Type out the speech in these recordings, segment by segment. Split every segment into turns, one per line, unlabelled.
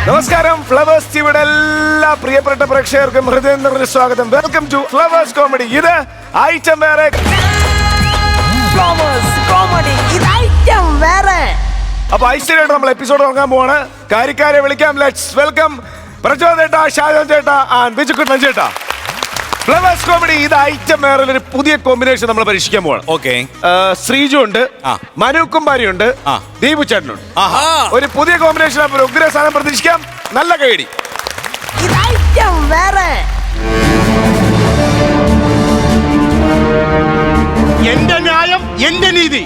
നമസ്കാരം, ഫ്ലവേഴ്സ് ടിവിയുടെ എല്ലാ പ്രിയപ്പെട്ട പ്രേക്ഷകർക്കും ഹൃദയം നിറഞ്ഞ സ്വാഗതം. Welcome to Flowers comedy. ഇത് ഐറ്റം വേറെ. അപ്പൊ ഐശ്വര്യമായിട്ട് നമ്മൾ എപ്പിസോഡ് തുടങ്ങാൻ പോവാണ്. കാര്യക്കാരെ വിളിക്കാം. ലെറ്റ്സ് വെൽക്കം പ്രചോദ് ചേട്ടാ, ഷാജോൻ ചേട്ടാ ആൻഡ് ബിജുക്കുട്ടൻ ചേട്ടാ. ഫ്ലവേഴ്സ് കോമഡി ഇത് ഐറ്റം വേറെ ഒരു പുതിയ കോമ്പിനേഷൻ നമ്മൾ പരീക്ഷിക്കാൻ പോവാണ്.
ഓക്കെ,
ശ്രീജു ഉണ്ട്, മനു കുമ്പാരി ഉണ്ട്, ദീപു ചേട്ടനുണ്ട്. ഒരു പുതിയ കോമ്പിനേഷൻ. ഒരു ഉഗ്ര സാധനം പ്രതീക്ഷിക്കാം. നല്ല കൈയടി.
എന്റെ ന്യായം, എന്റെ നീതി.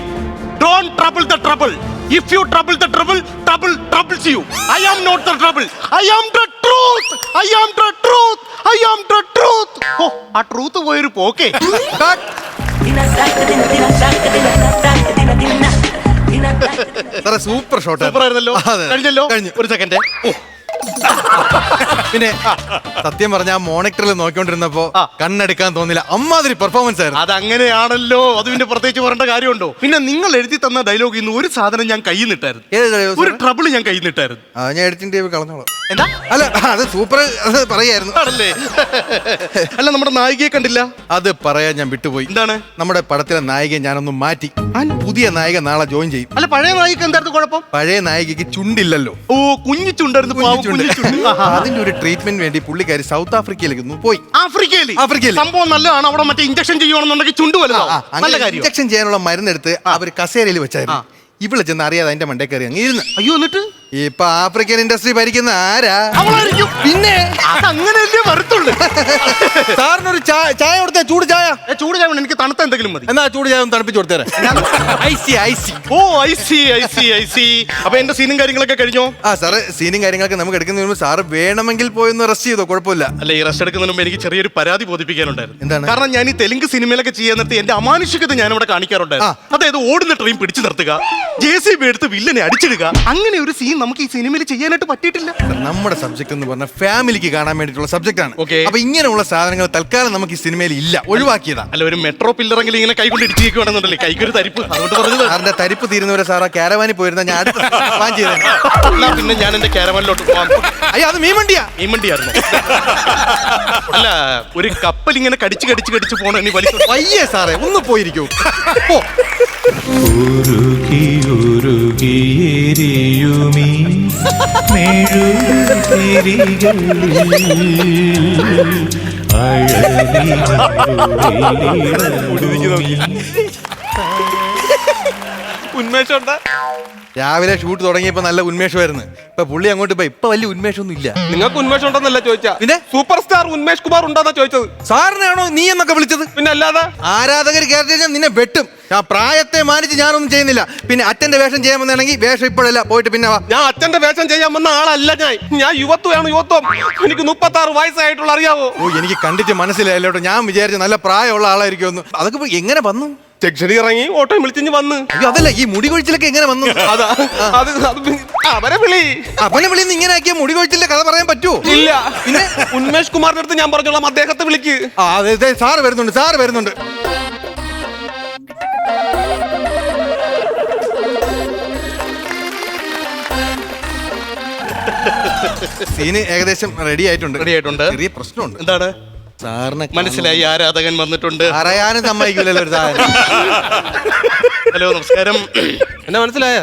Don't trouble the trouble. If you trouble the trouble, trouble troubles you. I am not the trouble. I am the truth. I am the truth. I am the truth. ഓ, ആ ട്രൂത്ത് പോയൊരു പോക്കേ.
സൂപ്പർ ഷോട്ട്
ആയിരുന്നല്ലോ. കഴിഞ്ഞല്ലോ. ഒരു second.
പിന്നെ സത്യം പറഞ്ഞ ആ മോണിറ്ററിൽ നോക്കിക്കൊണ്ടിരുന്നപ്പോ കണ്ണെടുക്കാൻ തോന്നില്ല. അമ്മാതിരി പെർഫോമൻസ് ആയിരുന്നു.
അതങ്ങനെയാണല്ലോ. അത് പിന്നെ പ്രത്യേകിച്ച് പറയേണ്ട കാര്യമുണ്ടോ? പിന്നെ നിങ്ങൾ എഴുതി തന്ന ഡയലോഗിൽ നിന്ന് ഒരു സാധനം ഞാൻ കയ്യിൽ നിട്ടായിരുന്നു. ഒരു ട്രബിൾ ഞാൻ കയ്യിൽ നിട്ടായിരുന്നു.
ഞാൻ എഡിറ്റിംഗ് ടേബിൾ കളഞ്ഞോളാം.
എന്താ?
അല്ല, അത് സൂപ്പർ പറയായിരുന്നു.
ആണല്ലേ? അല്ല, നമ്മുടെ നായികയെ കണ്ടില്ല.
അത് പറയാൻ ഞാൻ വിട്ടുപോയി.
എന്താണ്?
നമ്മുടെ പടത്തിലെ നായികയെ ഞാനൊന്ന് മാറ്റി. പുതിയ നായിക നാളെ ജോയിൻ ചെയ്യും.
അല്ല, പഴയ നായിക എന്തായിരുന്നു കുഴപ്പം?
പഴയ നായികക്ക് ചുണ്ടില്ലല്ലോ.
ഓ, കുഞ്ഞു ചുണ്ടായിരുന്നു.
അതിന്റെ ഒരു ട്രീറ്റ്മെന്റ് വേണ്ടി പുള്ളിക്കാരി സൗത്ത് ആഫ്രിക്കയിലേക്ക് പോയി.
ആഫ്രിക്കയിൽ സംഭവം നല്ലതാണ്. അവിടെ മറ്റേ ഇഞ്ചക്ഷൻ ചെയ്യുവാണെന്നുണ്ടെങ്കിൽ ചുണ്ട് വലുതാവും. നല്ല കാര്യം.
ഇഞ്ചക്ഷൻ ചെയ്യാനുള്ള മരുന്നെടുത്ത് അവർ കസേരയിൽ വെച്ചായിരുന്നു. ഇവിടെ ചെന്ന് അറിയാതെ അതിന്റെ മണ്ടേ കയറി അങ്ങ് ഇരുന്ന്.
അയ്യോ, എന്നിട്ട്
ഇപ്പൊ ആഫ്രിക്കൻ ഇൻഡസ്ട്രി ഭരിക്കുന്ന ആരാ?
അവളായിരിക്കും.
പിന്നെ
അങ്ങനെയല്ലേ വരത്തുള്ളൂ.
സാറിനൊരു ചായ കൊടുത്തേ. ചൂട് ചായ.
ചൂട് ചായ എനിക്ക് തണുത്ത എന്തെങ്കിലും മതി.
എന്നാ ചൂട് ചായ ഒന്ന് തണുപ്പിച്ച് കൊടുത്തേരെ.
ഓ, ഐ സി. അപ്പൊ എന്റെ സീനും കാര്യങ്ങളൊക്കെ കഴിഞ്ഞോ?
സാറ് സീനും കാര്യങ്ങളൊക്കെ നമുക്ക് എടുക്കുന്നതിന് മുമ്പ് സാറ് വേണമെങ്കിൽ പോയൊന്ന് റെസ്റ്റ് ചെയ്തോ, കുഴപ്പമില്ല.
അല്ല, ഈ റെസ്റ്റ് എടുക്കുന്നതിന് മുമ്പ് എനിക്ക് ചെറിയൊരു പരാതി ബോധിപ്പിക്കാനുണ്ടായിരുന്നു.
എന്താണ്?
കാരണം ഞാൻ ഈ തെലുങ്ക് സിനിമയിലൊക്കെ ചെയ്യാൻ നിർത്തി എന്റെ അമാനുഷികത ഞാൻ ഇവിടെ കാണിക്കാറുണ്ടായിരുന്നു. അതായത് ഓടുന്ന ട്രെയിൻ പിടിച്ചു നിർത്തുക, JCB എടുത്ത് വില്ലനെ അടിച്ചിടുക. അങ്ങനെ ഒരു സീൻ നമുക്ക് ഈ സിനിമയിൽ ചെയ്യാനായിട്ട് പറ്റിയിട്ടില്ല.
നമ്മുടെ സബ്ജക്ട് എന്ന് പറഞ്ഞാൽ ഫാമിലിക്ക് കാണാൻ വേണ്ടിയിട്ടുള്ള സബ്ജക്ട് ആണ്.
അപ്പൊ
ഇങ്ങനെയുള്ള സാധനങ്ങൾ തൽക്കാലം നമുക്ക് ഈ സിനിമയിൽ ഇല്ല, ഒഴിവാക്കിയതാ.
അല്ല, ഒരു മെട്രോ പില്ലറെങ്കിലും ഇങ്ങനെ കൈകൊണ്ട് ഇടിച്ചിരിക്കുകയാണെന്നുണ്ടല്ലേ, കൈക്കൊരു തരിപ്പ്. അതുകൊണ്ട് പറഞ്ഞത്
സാറിന്റെ തരിപ്പ് തീരുന്നവരെ സാർ ആ കാരവാനിൽ പോയിരുന്ന ഞാൻ അടുത്ത പ്ലാൻ ചെയ്തത്.
പിന്നെ ഞാൻ എന്റെ കാരവാനിലോട്ട് പോകാം.
അയ്യോ, അത്
മീൻവണ്ടിയായിരുന്നു. അല്ല, ഒരു കപ്പൽ ഇങ്ങനെ കടിച്ച് പോണ
വയ്യേ സാറേ, ഒന്ന് പോയിരിക്കൂ.
ഉന്മേഷം.
രാവിലെ ഷൂട്ട് തുടങ്ങിയപ്പോ നല്ല ഉന്മേഷമായിരുന്നു. ഇപ്പൊ പുള്ളി അങ്ങോട്ട് പോയി. ഇപ്പൊ വലിയ ഉന്മേഷമൊന്നും ഇല്ല.
നിങ്ങൾക്ക് ഉന്മേഷം ഉണ്ടെന്നല്ല ചോദിച്ചാ,
പിന്നെ
സൂപ്പർ സ്റ്റാർ ഉന്മേഷ് കുമാർ ഉണ്ടെന്നാ ചോദിച്ചത്.
സാറിനാണോ നീ എന്നൊക്കെ വിളിച്ചത്?
പിന്നെ അല്ലാതെ
ആരാധകർ കേരളത്തിൽ ഞാൻ നിന്നെ വെട്ടും. ഞാൻ പ്രായത്തെ മാനിച്ച് ഞാനൊന്നും ചെയ്യുന്നില്ല. പിന്നെ അച്ഛന്റെ വേഷം ചെയ്യാൻ വന്നാണെങ്കിൽ വേഷം ഇപ്പോഴല്ല, പോയിട്ട് പിന്നെ
ഞാൻ അച്ഛന്റെ വേഷം ചെയ്യാൻ വന്ന ആളല്ല. ഞാൻ യുവത്വമാണ്. എനിക്ക് 36 വയസ്സായിട്ടുള്ള, അറിയാവോ?
ഓ, എനിക്ക് കണ്ടിട്ട് മനസ്സിലായല്ലോട്ടോ. ഞാൻ വിചാരിച്ചു നല്ല പ്രായമുള്ള ആളായിരിക്കും. അതൊക്കെ എങ്ങനെ വന്നു?
ജംഗ്ഷനിൽ ഇറങ്ങി ഓട്ടോ വിളിച്ചു വന്ന്.
അതല്ല, ഈ മുടി കൊഴിച്ചിലൊക്കെ എങ്ങനെ വന്നു?
അവനെ വിളി.
അവനെ വിളിന്ന് ഇങ്ങനെ ആക്കിയ മുടി കൊഴിച്ചിലെ കഥ പറയാൻ പറ്റുമോ?
ഇല്ല. പിന്നെ ഉന്മേഷ് കുമാറിന്റെ അടുത്ത് ഞാൻ പറഞ്ഞോളാം, അദ്ദേഹത്തെ വിളിക്ക്.
അതെ, സാറ് വരുന്നുണ്ട്. സീന് ഏകദേശം റെഡി ആയിട്ടുണ്ട്. ചെറിയ പ്രശ്നമുണ്ട്.
എന്താണ്?
സാറിനെ
മനസ്സിലായി, ആരാധകൻ വന്നിട്ടുണ്ട്.
അറിയാനും സമ്മതിക്കില്ലല്ലോ ഒരു സാധനം.
ഹലോ, നമസ്കാരം. എന്നെ മനസ്സിലായ?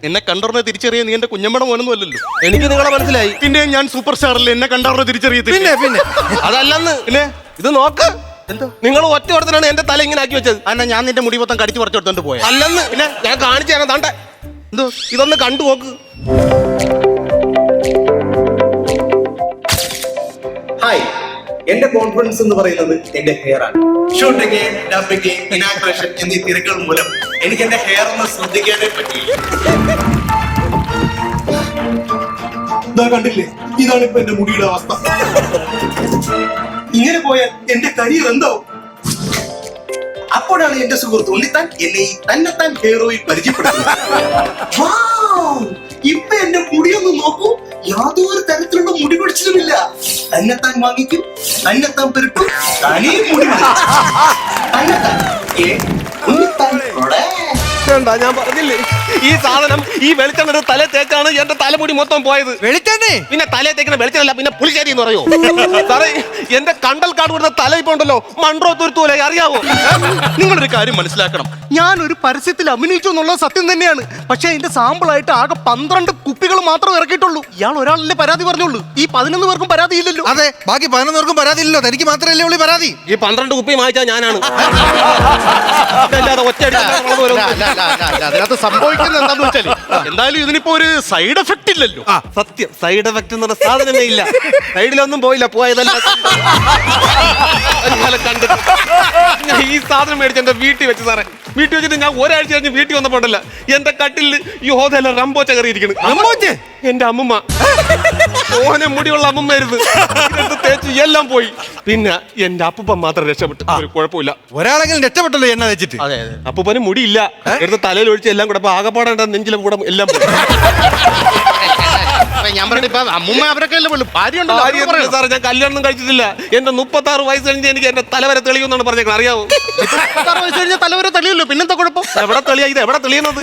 എന്നെ കണ്ടറിനെ തിരിച്ചറിയാൻ നീ എന്റെ കുഞ്ഞമ്മയുടെ മോനൊന്നും അല്ലല്ലോ. എനിക്ക് നിങ്ങളെ മനസ്സിലായി. പിന്നെ ഞാൻ സൂപ്പർ സ്റ്റാർ അല്ലേ, എന്നെ കണ്ടറിനെ തിരിച്ചറിയത്തില്ല.
പിന്നെ
അതല്ലെന്ന്. പിന്നെ ഇത് നോക്ക്. എന്താ നിങ്ങൾ ഒറ്റ ഓടത്തിനാണ് എന്റെ തല ഇങ്ങനെ ആക്കി വെച്ചത്? അല്ല, ഞാൻ നിന്റെ മുടി മൊത്തം കടിച്ചു പറിച്ചെടുത്തോണ്ട് പോയ അല്ലെന്ന്. പിന്നെ ഞാൻ കാണിച്ചു തരാം. താണ്ട എന്തോ ഇതൊന്ന് കണ്ടു നോക്ക്.
ഹായ്, എന്റെ കോൺഫിഡൻസ് എന്ന് പറയുന്നത് എന്റെ ഹെയർ ആണ്. ഷൂട്ടിംഗ്, ഡബിംഗ്, ഇനാഗ്രേഷൻ എന്നീ തിരക്കുകൾ മൂലം എനിക്ക് എന്റെ ഹെയർ ഒന്ന് ശ്രദ്ധിക്കാനേ പറ്റിയില്ല. കണ്ടില്ലേ, ഇതാണ് ഇപ്പൊ എന്റെ മുടിയുടെ അവസ്ഥ. ഇങ്ങനെ പോയാൽ എന്റെ കരിയർ എന്താവും? അപ്പോഴാണ് എന്റെ സുഹൃത്ത് ഉണ്ണിത്താൻ എന്നെ ഈ തന്നെത്താൻ ഹെയർ ഓയിൽ പരിചയപ്പെടുത്തുന്നത്. ഇപ്പൊ എന്റെ മുടിയൊന്ന് നോക്കൂ, യാതൊരു തരത്തിലുള്ള മുടി പിടിച്ചതുമില്ല. തന്നെത്താൻ വാങ്ങിക്കും, തന്നെത്താൻ പെരുട്ടും, തനിയെ മുടി തന്നെത്താൻ.
ഞാൻ പറഞ്ഞു
പറഞ്ഞില്ലേ ഈ സാധനം ഈ വെളിച്ചെണ്ണ തല തേച്ചാണ് എന്റെ തലമുടി മൊത്തം പോയത്.
വെളിച്ചെണ്ണേ
പിന്നെ തലയെ തേക്കുന്ന വെളിച്ചെണ്ണല്ല പിന്നെ പുളിശ്ശേരി എന്ന് പറയോ? സാറേ എന്റെ കണ്ടൽ കാട് കൊടുത്ത തല ഇപ്പൊ ഉണ്ടല്ലോ മൺട്രോ തുരുത്തൂല അറിയാവോ?
നിങ്ങളൊരു കാര്യം മനസ്സിലാക്കണം, ഞാൻ ഒരു പരസ്യത്തിൽ അഭിനയിച്ചു എന്നുള്ളത് സത്യം തന്നെയാണ്. പക്ഷെ അതിന്റെ സാമ്പിളായിട്ട് ആകെ 12 കുപ്പികൾ മാത്രം ഇറക്കിയിട്ടുള്ളൂ. ഇയാൾ ഒരാളല്ലേ പരാതി പറഞ്ഞുള്ളൂ, ഈ 11 പേർക്കും പരാതി ഇല്ലല്ലോ.
അതെ, ബാക്കി 11 പേർക്കും പരാതി ഇല്ലല്ലോ. തനിക്ക് മാത്രമല്ലേ ഉള്ളൂ പരാതി.
ഈ 12 കുപ്പി വാങ്ങിച്ചാ ഞാനാണ്. ഒറ്റ
അതിനകത്ത് സംഭവിക്കുന്നത് എന്താന്ന് വെച്ചാല് എന്തായാലും ഇതിനിപ്പോ ഒരു സൈഡ് എഫക്ട് ഇല്ലല്ലോ.
സത്യം, സൈഡ് എഫക്ട് എന്ന് പറഞ്ഞ സാധനമേ ഇല്ല. സൈഡിലൊന്നും പോയില്ല, പോയതല്ല. കണ്ടിട്ട് ഞാൻ ഈ സാധനം മേടിച്ച് എന്റെ വീട്ടിൽ വെച്ച് സാറേ, വീട്ടിൽ വെച്ചിട്ട് ഞാൻ ഒരാഴ്ച കഴിഞ്ഞ് വീട്ടിൽ വന്നപ്പോണ്ടല്ല എന്റെ കട്ടിൽ ഈ ഹോദല റംബോച്ച കയറിയിരിക്കുന്നു.
റംബോച്ചേ?
എന്റെ അമ്മമ്മ ഓനെ മുടിയുള്ള അമ്മമ്മയായിരുന്നു. തേച്ച് എല്ലാം പോയി. പിന്നെ എന്റെ അപ്പൂപ്പൻ മാത്രം രക്ഷപ്പെട്ടു. ഒരു കുഴപ്പമില്ല.
ഒരാളെങ്കിലും രക്ഷപ്പെട്ടല്ലോ എണ്ണ വെച്ചിട്ട്.
അതെ
അപ്പൂപ്പന് മുടിയില്ല, എടുത്ത് തലയിൽ ഒഴിച്ച് എല്ലാം കൂടെ ആകപ്പാടെ നെഞ്ചിലെ കൂടെ എല്ലാം പോയി.
ഞാൻ പറഞ്ഞ ഇപ്പൊ അമ്മൂമ്മ അവരൊക്കെ അല്ലേ ഉള്ളൂ. ഭാര്യ
സാറേ ഞാൻ കല്യാണം കഴിച്ചിട്ടില്ല. എന്റെ 36 വയസ്സ് കഴിഞ്ഞ് എനിക്ക് എന്റെ തലവരെ തെളിയുമെന്നാണ് പറഞ്ഞേക്കുന്നത്. അറിയാവോ?
36 വയസ്സ് കഴിഞ്ഞാൽ തലവരെ തെളിയല്ലോ, പിന്നെന്താ കുഴപ്പം?
എവിടെ തെളിയാ? ഇത് എവിടെ തെളിയുന്നത്?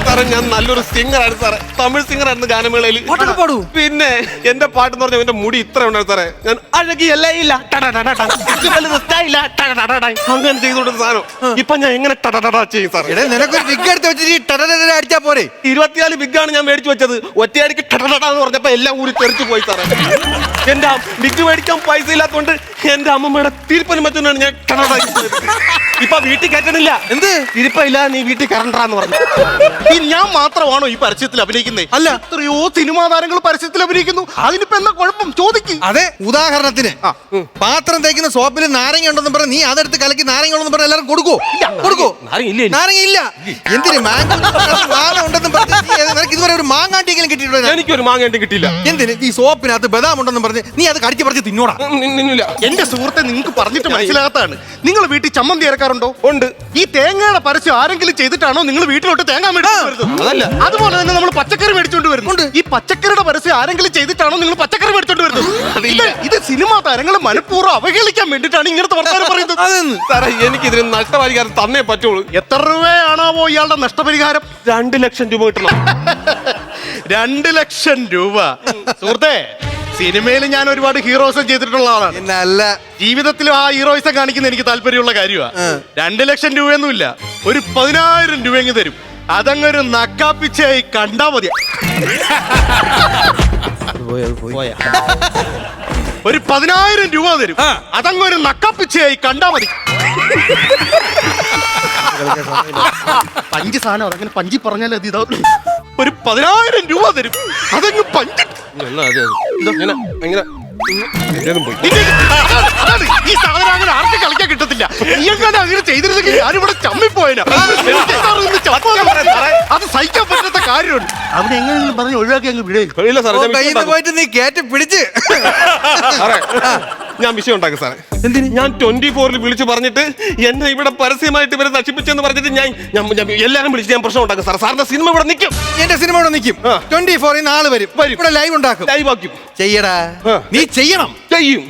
സാറേ ഞാൻ നല്ലൊരു സിംഗർ ആയിരുന്നു സാറേ, തമിഴ് സിംഗർ ആയിരുന്നു ഗാനമേളയിൽ.
പാടൂ.
പിന്നെ എന്റെ പാട്ട് എന്ന് പറഞ്ഞാൽ എന്റെ മുടി ഇത്ര ഉണ്ടായിരുന്നു സാറേ. ഞാൻ അഴകിയല്ലേ ഇല്ല അങ്ങനെ ചെയ്തോണ്ട് സാധനം ഇപ്പൊ ഞാൻ എങ്ങനെ ചെയ്യും സാറേ?
എടേ, നിനക്കൊരു വിഗ് എടുത്ത് വെച്ചിട്ട് അടിച്ചാ പോരെ?
24 ബിഗാണ് ഞാൻ മേടിച്ചു വെച്ചത്. ഒറ്റയടിക്ക് എന്ന് പറഞ്ഞപ്പോ എല്ലാം കൂടി തെറിച്ചു പോയി സാറേ. എന്റെ ബിഗ് മേടിക്കാൻ പൈസ ഇല്ലാത്തോണ്ട് എന്റെ അമ്മമ്മയുടെ തിരുപ്പനും മറ്റൊന്നാണ് ഞാൻ ഇപ്പൊ വീട്ടിൽ കയറ്റണില്ല.
എന്ത്
തിരുപ്പില്ല, നീ വീട്ടിൽ കയറണ്ടാന്ന് പറഞ്ഞു.
ഈ ഞാൻ മാത്രമാണോ ഈ പരസ്യത്തിൽ അഭിനയിക്കുന്നത്?
അല്ല,
എത്രയോ സിനിമാ താരങ്ങൾ പരസ്യത്തിൽ അഭിനയിക്കുന്നു. അതിനിപ്പോ എന്താ കുഴപ്പം? ചോദിക്ക്.
അതെ, ഉദാഹരണത്തിന് പാത്രം തേക്കുന്ന സോപ്പിൽ നാരങ്ങ ഉണ്ടെന്ന് പറഞ്ഞ് നീ അതെടുത്ത് കലക്കി നാരങ്ങ ഉണ്ടെന്ന് പറഞ്ഞ എല്ലാവരും കൊടുക്കോ? നാരങ്ങ ഇല്ല. എന്തിന് മാങ്ങ ഉണ്ടെന്ന് പറഞ്ഞ് നിനക്ക് ഇതുവരെ ഒരു മാങ്ങാട്ടിയെങ്കിലും കിട്ടിയിട്ടുണ്ടോ?
എനിക്കൊരു മാങ്ങേണ്ടി കിട്ടിയില്ല.
എന്തിന് ഈ സോപ്പിനകത്ത് ബദാം ഉണ്ടെന്ന് പറഞ്ഞ് നീ അത് കടിച്ച് പറിച്ച് തിന്നോടാ?
എന്റെ സുഹൃത്തെ, നിങ്ങൾക്ക് പറഞ്ഞിട്ട് മനസ്സിലാകത്താണ്. നിങ്ങൾ വീട്ടിൽ ചമ്മന്തി ഇറക്കാറുണ്ടോ?
ഉണ്ട്.
ഈ തേങ്ങയുടെ പരസ്യം ആരെങ്കിലും ചെയ്തിട്ടാണോ നിങ്ങൾ വീട്ടിലോട്ട് തേങ്ങ മേടിച്ചു?
അതല്ല.
അതുപോലെ തന്നെ നമ്മൾ പച്ചക്കറി മേടിച്ചോണ്ട് വരുന്നുണ്ട്. ഈ പച്ചക്കറിയുടെ പരസ്യം ആരെങ്കിലും ചെയ്തിട്ടാണോ നിങ്ങൾ പച്ചക്കറി മേടിച്ചോണ്ട് വരുന്നത്? ഇത് സിനിമാ താരങ്ങൾ മനഃപൂർവ്വം അവഹേളിക്കാൻ വേണ്ടിയിട്ടാണ് ഇങ്ങനത്തെ വർത്തമാനം പറയുന്നത്.
അതെന്ന്
സാറേ എനിക്ക് ഇതിന് നഷ്ടപരിഹാരം തന്നേ പറ്റുള്ളൂ.
എത്ര രൂപയാണാവോ ഇയാളുടെ നഷ്ടപരിഹാരം?
2 ലക്ഷം രൂപ കിട്ടണം.
2 ലക്ഷം രൂപ. സുഹൃത്തെ, സിനിമയിൽ ഞാൻ ഒരുപാട് ഹീറോസം ചെയ്തിട്ടുള്ള ആളാണ്.
പിന്നല്ല,
ജീവിതത്തിലും ആ ഹീറോയിസം കാണിക്കുന്ന എനിക്ക് താല്പര്യമുള്ള കാര്യമാണ്. 2 ലക്ഷം രൂപയൊന്നുമില്ല, ഒരു 10,000 രൂപ എങ്ങ് തരും. അതങ്ങൊരു നക്കാപ്പിച്ചായി കണ്ടാ മതി. ഒരു 10,000 രൂപ തരും, അതങ്ങൊരു നക്കാപ്പിച്ചായി കണ്ടാ മതി. പഞ്ച് സാധനം അതങ്ങനെ പഞ്ചി പറഞ്ഞാൽ അത് ഇതാ. ഒരു 10,000 രൂപ തരും, അതങ്ങ് പഞ്ച്. ഈ സാധനം അങ്ങനെ ആർക്കും കളിക്കാൻ കിട്ടത്തില്ല. നീങ്ങനെ അങ്ങനെ ചെയ്തിരുന്നെങ്കിൽ ഞാനിവിടെ ചമ്മിപ്പോയനാ. അത് സഹിക്കാൻ പറ്റാത്ത കാര്യമുണ്ട്. അവിടെ എങ്ങനെയെങ്കിലും പറഞ്ഞ് ഒഴിവാക്കി അങ്ങ് വിടേ.
പോയിട്ട് നീ കേറ്റി പിടിച്ച്
ഞാൻ വിഷയം ഉണ്ടാക്കും സാറേ. എന്തിന്? ഞാൻ 24-ൽ വിളിച്ചു പറഞ്ഞിട്ട് എന്നെ ഇവിടെ പരസ്യമായിട്ട് ഇവരെ നശിപ്പിച്ചെന്ന് പറഞ്ഞിട്ട് ഞാൻ എല്ലാരും വിളിച്ച് ഞാൻ പ്രശ്നം ഉണ്ടാക്കും സാർ. സാറിന്റെ സിനിമ ഇവിടെ നിൽക്കും.
എന്റെ സിനിമ ഇവിടെ നിൽക്കും. 24 നാള് വരും. ഇവിടെ ലൈവ് ഉണ്ടാക്കും.
ലൈവ് ആക്കും.
ചെയ്യടാ, നീ ചെയ്യണം.
ചെയ്യും.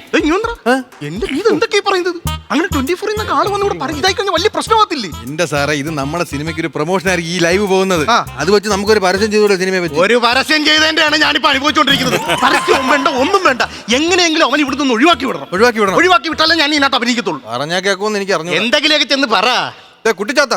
എന്റെ ഇത് എന്തൊക്കെയാ പറയുന്നത്? അങ്ങനെ 24 എന്നൊക്കെ ആള് വന്ന് ഇവിടെ പറഞ്ഞായി കഴിഞ്ഞാൽ വലിയ പ്രശ്നമാകത്തില്ലേ?
എന്റെ സാറേ, ഇത് നമ്മുടെ സിനിമയ്ക്ക് ഒരു പ്രൊമോഷൻ ആയിരിക്കും ഈ ലൈവ് പോകുന്നത്. അത് വെച്ച് നമുക്കൊരു പരസ്യം ചെയ്തോളൂ സിനിമയെ പറ്റി.
ഒരു പരസ്യം ചെയ്തതിന്റെയാണ് ഞാനിപ്പോ അനുഭവിച്ചുകൊണ്ടിരിക്കുന്നത്. പരസ്യം വേണ്ട, ഒന്നും വേണ്ട. എങ്ങനെയെങ്കിലും അവൻ ഇവിടുന്ന് ഒന്ന് ഒഴിവാക്കി വിടണം. ഒഴിവാക്കി വിട്ടാലേ ഞാൻ ഇതിനകത്ത് അഭിനയിക്കത്തുള്ളൂ.
പറഞ്ഞാ കേൾക്കുമെന്ന് എനിക്ക് അറിഞ്ഞു.
എന്തെങ്കിലുമൊക്കെ ചെന്ന് പറ.
കുട്ടിച്ചാത്ത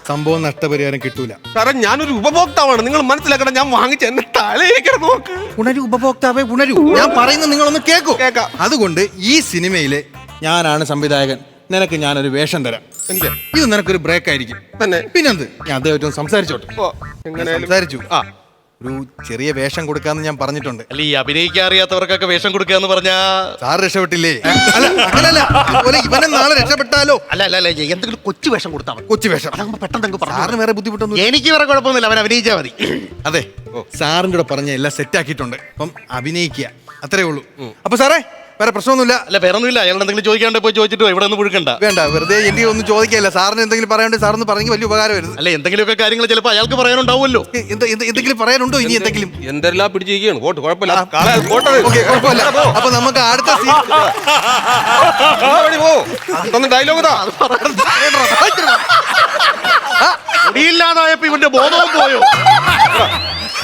സംഭവം നഷ്ടപരിഹാരം കിട്ടൂല
സാറേ. ഞാനൊരു ഉപഭോക്താവാണ്, നിങ്ങൾ മനസ്സിലാക്കണം. ഞാൻ വാങ്ങിച്ച എന്നെ തലയിലേക്ക് നോക്ക്.
ഉണരൂ ഉപഭോക്താവേ, ഉണരൂ. ഞാൻ പറയുന്നത് നിങ്ങളൊന്ന് കേൾക്കൂ.
കേൾക്കാം.
അതുകൊണ്ട് ഈ സിനിമയിലെ ഞാനാണ് സംവിധായകൻ. നിനക്ക് ഞാനൊരു വേഷം തരാം. ഇത് നിനക്കൊരു ബ്രേക്ക് ആയിരിക്കും
തന്നെ.
പിന്നെന്ത്, ഞാൻ അദ്ദേഹം സംസാരിച്ചോട്ടെ. സംസാരിച്ചു. ഒരു ചെറിയ വേഷം കൊടുക്കാന്ന് ഞാൻ പറഞ്ഞിട്ടുണ്ട്.
അല്ല, ഈ അഭിനയിക്കാൻ അറിയാത്തവർക്കൊക്കെ വേഷം കൊടുക്കുക എന്ന് പറഞ്ഞാ
സാറ് രക്ഷപ്പെട്ടില്ലേ? അല്ല, അങ്ങനല്ല. അതുപോലെ ഇവനെ നാളെ രക്ഷപ്പെട്ടാലോ?
അല്ല, എന്തെങ്കിലും കൊച്ചു വേഷം കൊടുത്താൽ മതി.
കൊച്ചു വേഷം
പെട്ടെന്ന്
സാറിന് വേറെ ബുദ്ധിമുട്ടൊന്നും.
എനിക്ക് വേറെ കുഴപ്പമൊന്നുമില്ല, അവൻ അഭിനയിച്ചാൽ മതി.
അതെ, സാറിൻ്റെ കൂടെ പറഞ്ഞ എല്ലാം സെറ്റ് ആക്കിയിട്ടുണ്ട്. അപ്പം അഭിനയിക്കുക, അത്രേ ഉള്ളൂ. അപ്പൊ സാറേ, വേറെ പ്രശ്നമൊന്നുമില്ല.
അല്ല, വേറെ ഒന്നുമില്ല. അയാൾ എന്തെങ്കിലും ചോദിക്കാണ്ട് പോയി ചോദിച്ചിട്ടോ, ഇവിടെ ഒന്നും പുഴുക്കണ്ട.
വേണ്ട, വെറുതെ എനിക്ക് ഒന്നും ചോദിക്കാല്ല. സാറിന് എന്തെങ്കിലും പറയാണ്ട് സാറൊന്ന് പറഞ്ഞെങ്കിൽ വലിയ ഉപകാരം വരുന്നത്.
അല്ല, എന്തെങ്കിലുമൊക്കെ കാര്യങ്ങൾ ചിലപ്പോൾ അയാൾക്ക് പറയാനുണ്ടാവുമല്ലോ.
എന്തെങ്കിലും പറയാനുണ്ടോ ഇനി? എന്തെങ്കിലും
എന്തെല്ലാം പിടിച്ചിരിക്കുകയാണ്. കുഴപ്പമില്ല.
കുഴപ്പമില്ല. അപ്പൊ നമുക്ക് അടുത്ത
ഡയലോഗ്
കാണാതായപ്പോ ഇവന്റെ ബോധവും പോയോ?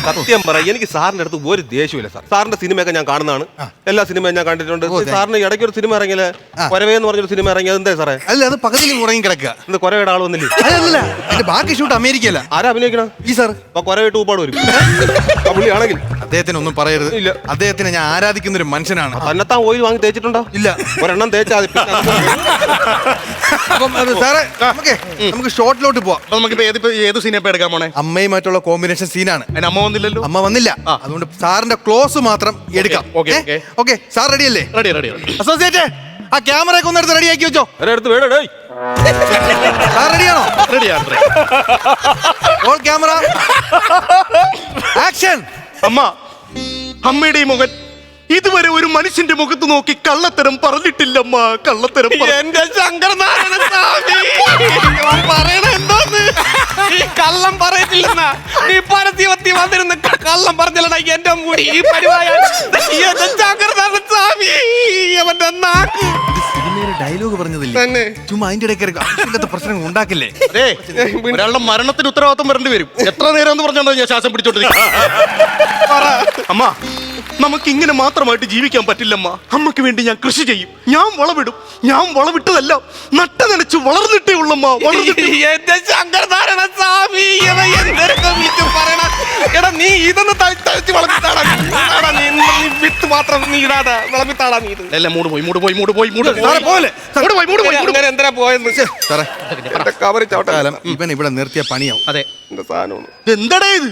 സത്യം പറ, എനിക്ക് സാറിന്റെ അടുത്ത് ഒരു ദേഷ്യമില്ല സാർ. സാറിന്റെ സിനിമയൊക്കെ ഞാൻ കാണുന്നതാണ്, എല്ലാ സിനിമയും ഞാൻ കണ്ടിട്ടുണ്ട്. സാറിന് ഇടയ്ക്ക് ഒരു സിനിമ ഇറങ്ങിയില്ലേ, കൊരവേ എന്ന് പറഞ്ഞൊരു സിനിമ ഇറങ്ങിയത് എന്താ സാറേ?
അല്ല, അത് പകുതിയിൽ ഉറങ്ങി കിടക്കുക.
ഇത് കൊരവയുടെ ആളൊന്നില്ലേ?
അല്ല, എന്റെ ബാക്കി ഷൂട്ട് അമേരിക്കയില.
ആരാ അഭിനയിക്കണം?
ഈ സാർ.
അപ്പൊ കൊരവിട്ട് ഊപ്പാട് വരും പുള്ളിയാണെങ്കിൽ.
അദ്ദേഹത്തിന് ഒന്നും പറയരുത്.
ഇല്ല.
അദ്ദേഹത്തിനെ ഞാൻ ആരാധിക്കുന്ന ഒരു മനുഷ്യനാണ്.
തന്നെത്താൻ ഓയിൽ വാങ്ങി തേച്ചിട്ടുണ്ടോ?
ഇല്ല.
ഒരെണ്ണം തേച്ചാൽ
അപ്പം സാറേ, നമുക്ക് ഷോട്ടിലോട്ട് പോവാം.
അപ്പൊ നമുക്കിപ്പോ ഏത് സീനെ എടുക്കാൻ പോണേ?
അമ്മയുമായിട്ടുള്ള കോമ്പിനേഷൻ സീനാണ്.
അതിന് അമ്മ വന്നില്ലല്ലോ.
അമ്മ വന്നില്ല, അതുകൊണ്ട് സാറിന്റെ ക്ലോസ് മാത്രം എടുക്കാം. ഓക്കെ, സാർ റെഡി അല്ലേ?
റെഡി.
അസോസിയേറ്റ്, ആ ക്യാമറ ഒക്കെ ഒന്ന് എടുത്ത് റെഡിയാക്കി വെച്ചോ.
എടുത്ത് വേണേ.
സാർ റെഡിയാണോ?
റെഡിയാണ്.
Roll camera, action.
അമ്മയുടെ ഈ മുഖൻ ഇതുവരെ ഒരു മനുഷ്യന്റെ മുഖത്ത് നോക്കി കള്ളത്തരം പറഞ്ഞിട്ടില്ലമ്മ. കള്ളത്തരം
എന്റെ ശങ്കരനാരായണ സ്വാമി പറയണ എന്തോന്ന്? ഈ കള്ളം പറയത്തില്ലെന്നാ നീ പരസ്യവത്തി വന്നിരുന്ന കള്ളം പറഞ്ഞല്ലടാ എന്റെ മൂടി ഈ പരിപാടി. ശങ്കരനാരായണ സ്വാമി അവന്റെ നാക്ക്
ഡയലോഗ് പറഞ്ഞതില്ലേ, ചുമ്മാ അതിന്റെ ഇടയ്ക്ക് ആവശ്യമില്ലാത്ത പ്രശ്നങ്ങൾ ഉണ്ടാക്കില്ലേ.
ഒരാളുടെ മരണത്തിന് ഉത്തരവാദിത്വം വരേണ്ടി വരും. എത്ര നേരം എന്ന് പറഞ്ഞോ ഞാൻ ശ്വാസം പിടിച്ചോണ്ടിരിക്കും. അമ്മ, നമുക്ക് ഇങ്ങനെ മാത്രമായിട്ട് ജീവിക്കാൻ പറ്റില്ലമ്മ. അമ്മക്ക് വേണ്ടി ഞാൻ കൃഷി ചെയ്യും, ഞാൻ വളവിടും. ഞാൻ വളവിട്ടതല്ല, നട്ട നനച്ച് വളർന്നിട്ടേ ഉള്ളമ്മ.
എന്റെ ശങ്കരനാരായണ സ്വാമി എടാ നീ ഇതൊന്ന് തളിച്ച് വളർത്തിത്താടാ. നീ വിത്ത് മാത്രം നീ ഇടാതെ വിളമ്പിത്താടാ നീ.
എല്ലാം മൂട് പോയി.
എന്തിനാ പോയെന്ന്
ഇവൻ ഇവിടെ നിർത്തിയ പണിയാവും.
അതെ,
സാധനം
എന്താടേ ഇത്?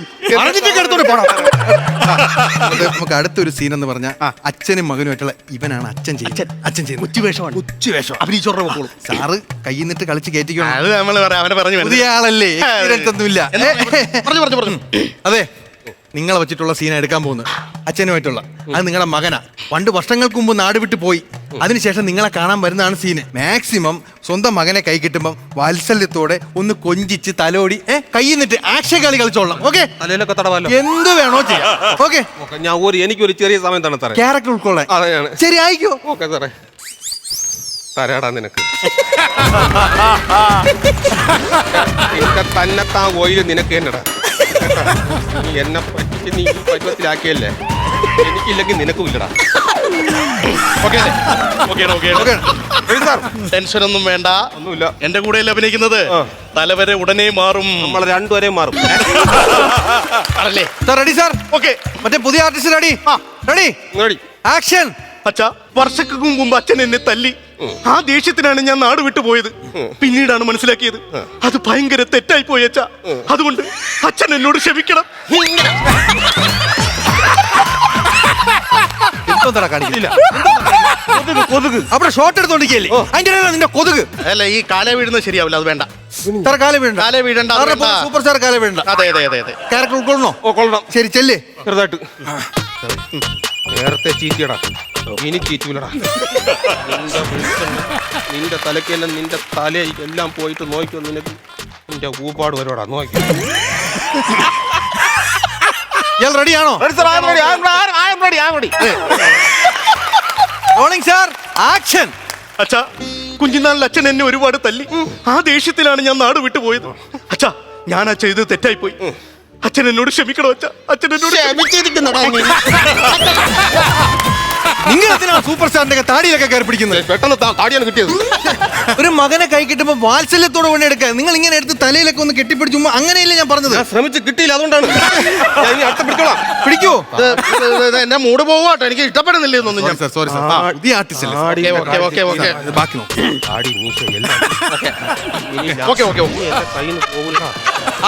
നമുക്ക് അടുത്തൊരു സീൻ എന്ന് പറഞ്ഞാൽ അച്ഛനും മകനുമായിട്ടുള്ള ഇവനാണ് അച്ഛൻ ചെയ്യുന്നത്.
ഉച്ചവേഷം അഭിനയിച്ചോറ വെക്കോളൂ.
സാറ് കയ്യിൽ നിന്നിട്ട് കളിച്ച് കയറ്റിക്കണം.
അത് നമ്മൾ അവനെ പറഞ്ഞു
പുതിയ ആളല്ലേ, ഒന്നുമില്ല.
പറഞ്ഞു.
അതെ, നിങ്ങളെ വെച്ചിട്ടുള്ള സീൻ എടുക്കാൻ പോകുന്നത് അച്ഛനുമായിട്ടുള്ള. അത് നിങ്ങളുടെ മകനാ. പണ്ട് വർഷങ്ങൾക്ക് മുമ്പ് നാട് വിട്ട് പോയി. അതിനുശേഷം നിങ്ങളെ കാണാൻ വരുന്നതാണ് സീന്. മാക്സിമം സ്വന്തം മകനെ കൈ കിട്ടുമ്പോൾ വാത്സല്യത്തോടെ ഒന്ന് കൊഞ്ചിച്ച് തലോടി കൈ നിന്നിട്ട് ആക്ഷൻ കളി കളിച്ചോളാം. ഓക്കെ,
തലയിലൊക്കെ തടവല്ലോ,
എന്ത് വേണോ ചെയ്യാം. ഓക്കെ,
ഞാൻ എനിക്കൊരു ചെറിയ സമയം തന്നെ സാറേ
ക്യാരക്ടർ ഉൾക്കൊള്ളാൻ.
അതെയാണ്.
ശരി, ആയിക്കോ.
ഓക്കെ സാറേ, തരാടാ നിനക്ക്. തന്നെത്താ ഓയിൽ നിനക്ക് എന്നടാ. നീ എന്നെ പറ്റി നീ ഈ പരുവത്തിലാക്കിയല്ലേ, എനിക്കില്ലെങ്കിൽ നിനക്കും ഇല്ലടാ.
ടെൻഷനൊന്നും വേണ്ട,
ഒന്നുമില്ല.
എന്റെ കൂടെ അഭിനയിക്കുന്നത് തലവരെ ഉടനെ മാറും.
നമ്മൾ രണ്ടുപേരെ മാറും.
ആണല്ലേ?
Ready sir? ഓക്കെ, മറ്റേ പുതിയ ആർട്ടിസ്റ്റ് റെഡി? Ready, action.
അച്ഛാ, വർഷങ്ങൾക്ക് മുമ്പ് അച്ഛൻ എന്നെ തല്ലി. ആ ദേഷ്യത്തിനാണ് ഞാൻ നാട് വിട്ടു പോയത്. പിന്നീടാണ് മനസ്സിലാക്കിയത് അത് ഭയങ്കര തെറ്റായി പോയി അച്ഛാ. അതുകൊണ്ട് അച്ഛൻ എന്നോട് ക്ഷമിക്കണം.
അവിടെ ഷോട്ട് എടുത്തോണ്ടിരിക്കല്ലേ, അതിന്റെ നിന്റെ കൊതുക്.
അല്ല, ഈ കാല വീഴുന്നത് ശരിയാവില്ല, അത് വേണ്ട.
കാല വീഴണ്ട. സൂപ്പർ സ്റ്റാർ കാല വീഴണ്ട.
അതെ.
ക്യാരക്ടർ ഉൾക്കൊള്ളണോ?
കൊള്ളണം.
ശരി, ചെല്ലേ.
ചെറുതായിട്ട് നേരത്തെ ചീറ്റിയടാ, ഇനി ചീറ്റൂലടാ. നിന്റെ തലക്കെല്ലാം നിന്റെ തല എല്ലാം പോയിട്ട് നോക്കിയോ, നിനക്ക് നിന്റെ ഊപ്പാട് വരോടാ. നോക്കി
റെഡിയാണോ? Rolling sir, action.
അച്ഛാ, കുഞ്ഞിനാളിൽ അച്ഛൻ എന്നെ ഒരുപാട് തല്ലി. ആ ദേഷ്യത്തിലാണ് ഞാൻ നാട് വിട്ടു പോയത്. അച്ഛാ, ഞാൻ ആ ചെയ്തത് തെറ്റായി പോയി. അച്ഛൻ എന്നോട് ക്ഷമിക്കണോ അച്ഛാ? അച്ഛൻ എന്നോട്
നിങ്ങൾ എന്തിനാ സൂപ്പർ സ്റ്റാറിന്റെ താടിയിലൊക്കെ കയറി പിടിക്കുന്നത്?
പെട്ടെന്ന് താടിയാണ് കിട്ടിയത്.
ഒരു മകനെ കൈ കിട്ടുമ്പോ വാത്സല്യത്തോടെ കൊണ്ട് എടുക്കുക. നിങ്ങൾ ഇങ്ങനെ എടുത്ത് തലയിലൊക്കെ ഒന്ന് കെട്ടിപ്പിടിച്ചു. അങ്ങനെയല്ലേ ഞാൻ പറഞ്ഞത്.
ശ്രമിച്ച് കിട്ടിയില്ല, അതുകൊണ്ടാണ്.
പിടിക്കോ?
എന്റെ മൂട് പോവാട്ടോ, എനിക്ക് ഇഷ്ടപ്പെടുന്നില്ല ഇതൊന്നും. ഞാൻ
സോറി സാർ, പുതിയ ആർട്ടിസ്റ്റ് ബാക്കി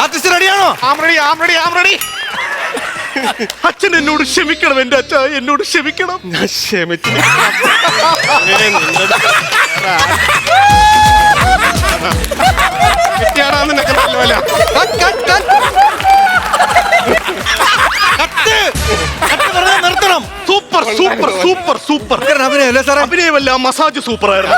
ആർട്ടിസ്റ്റ് റെഡിയാണോ?
അച്ഛൻ എന്നോട് ക്ഷമിക്കണം. എന്റെ അച്ഛ എന്നോട് ക്ഷമിക്കണം.
ഞാൻ ക്ഷമിച്ചു.
നിർത്തണം.
സൂപ്പർ
അഭിനയല്ലേ സാറേ?
അഭിനയമല്ല, മസാജ് സൂപ്പർ ആയിരുന്നു.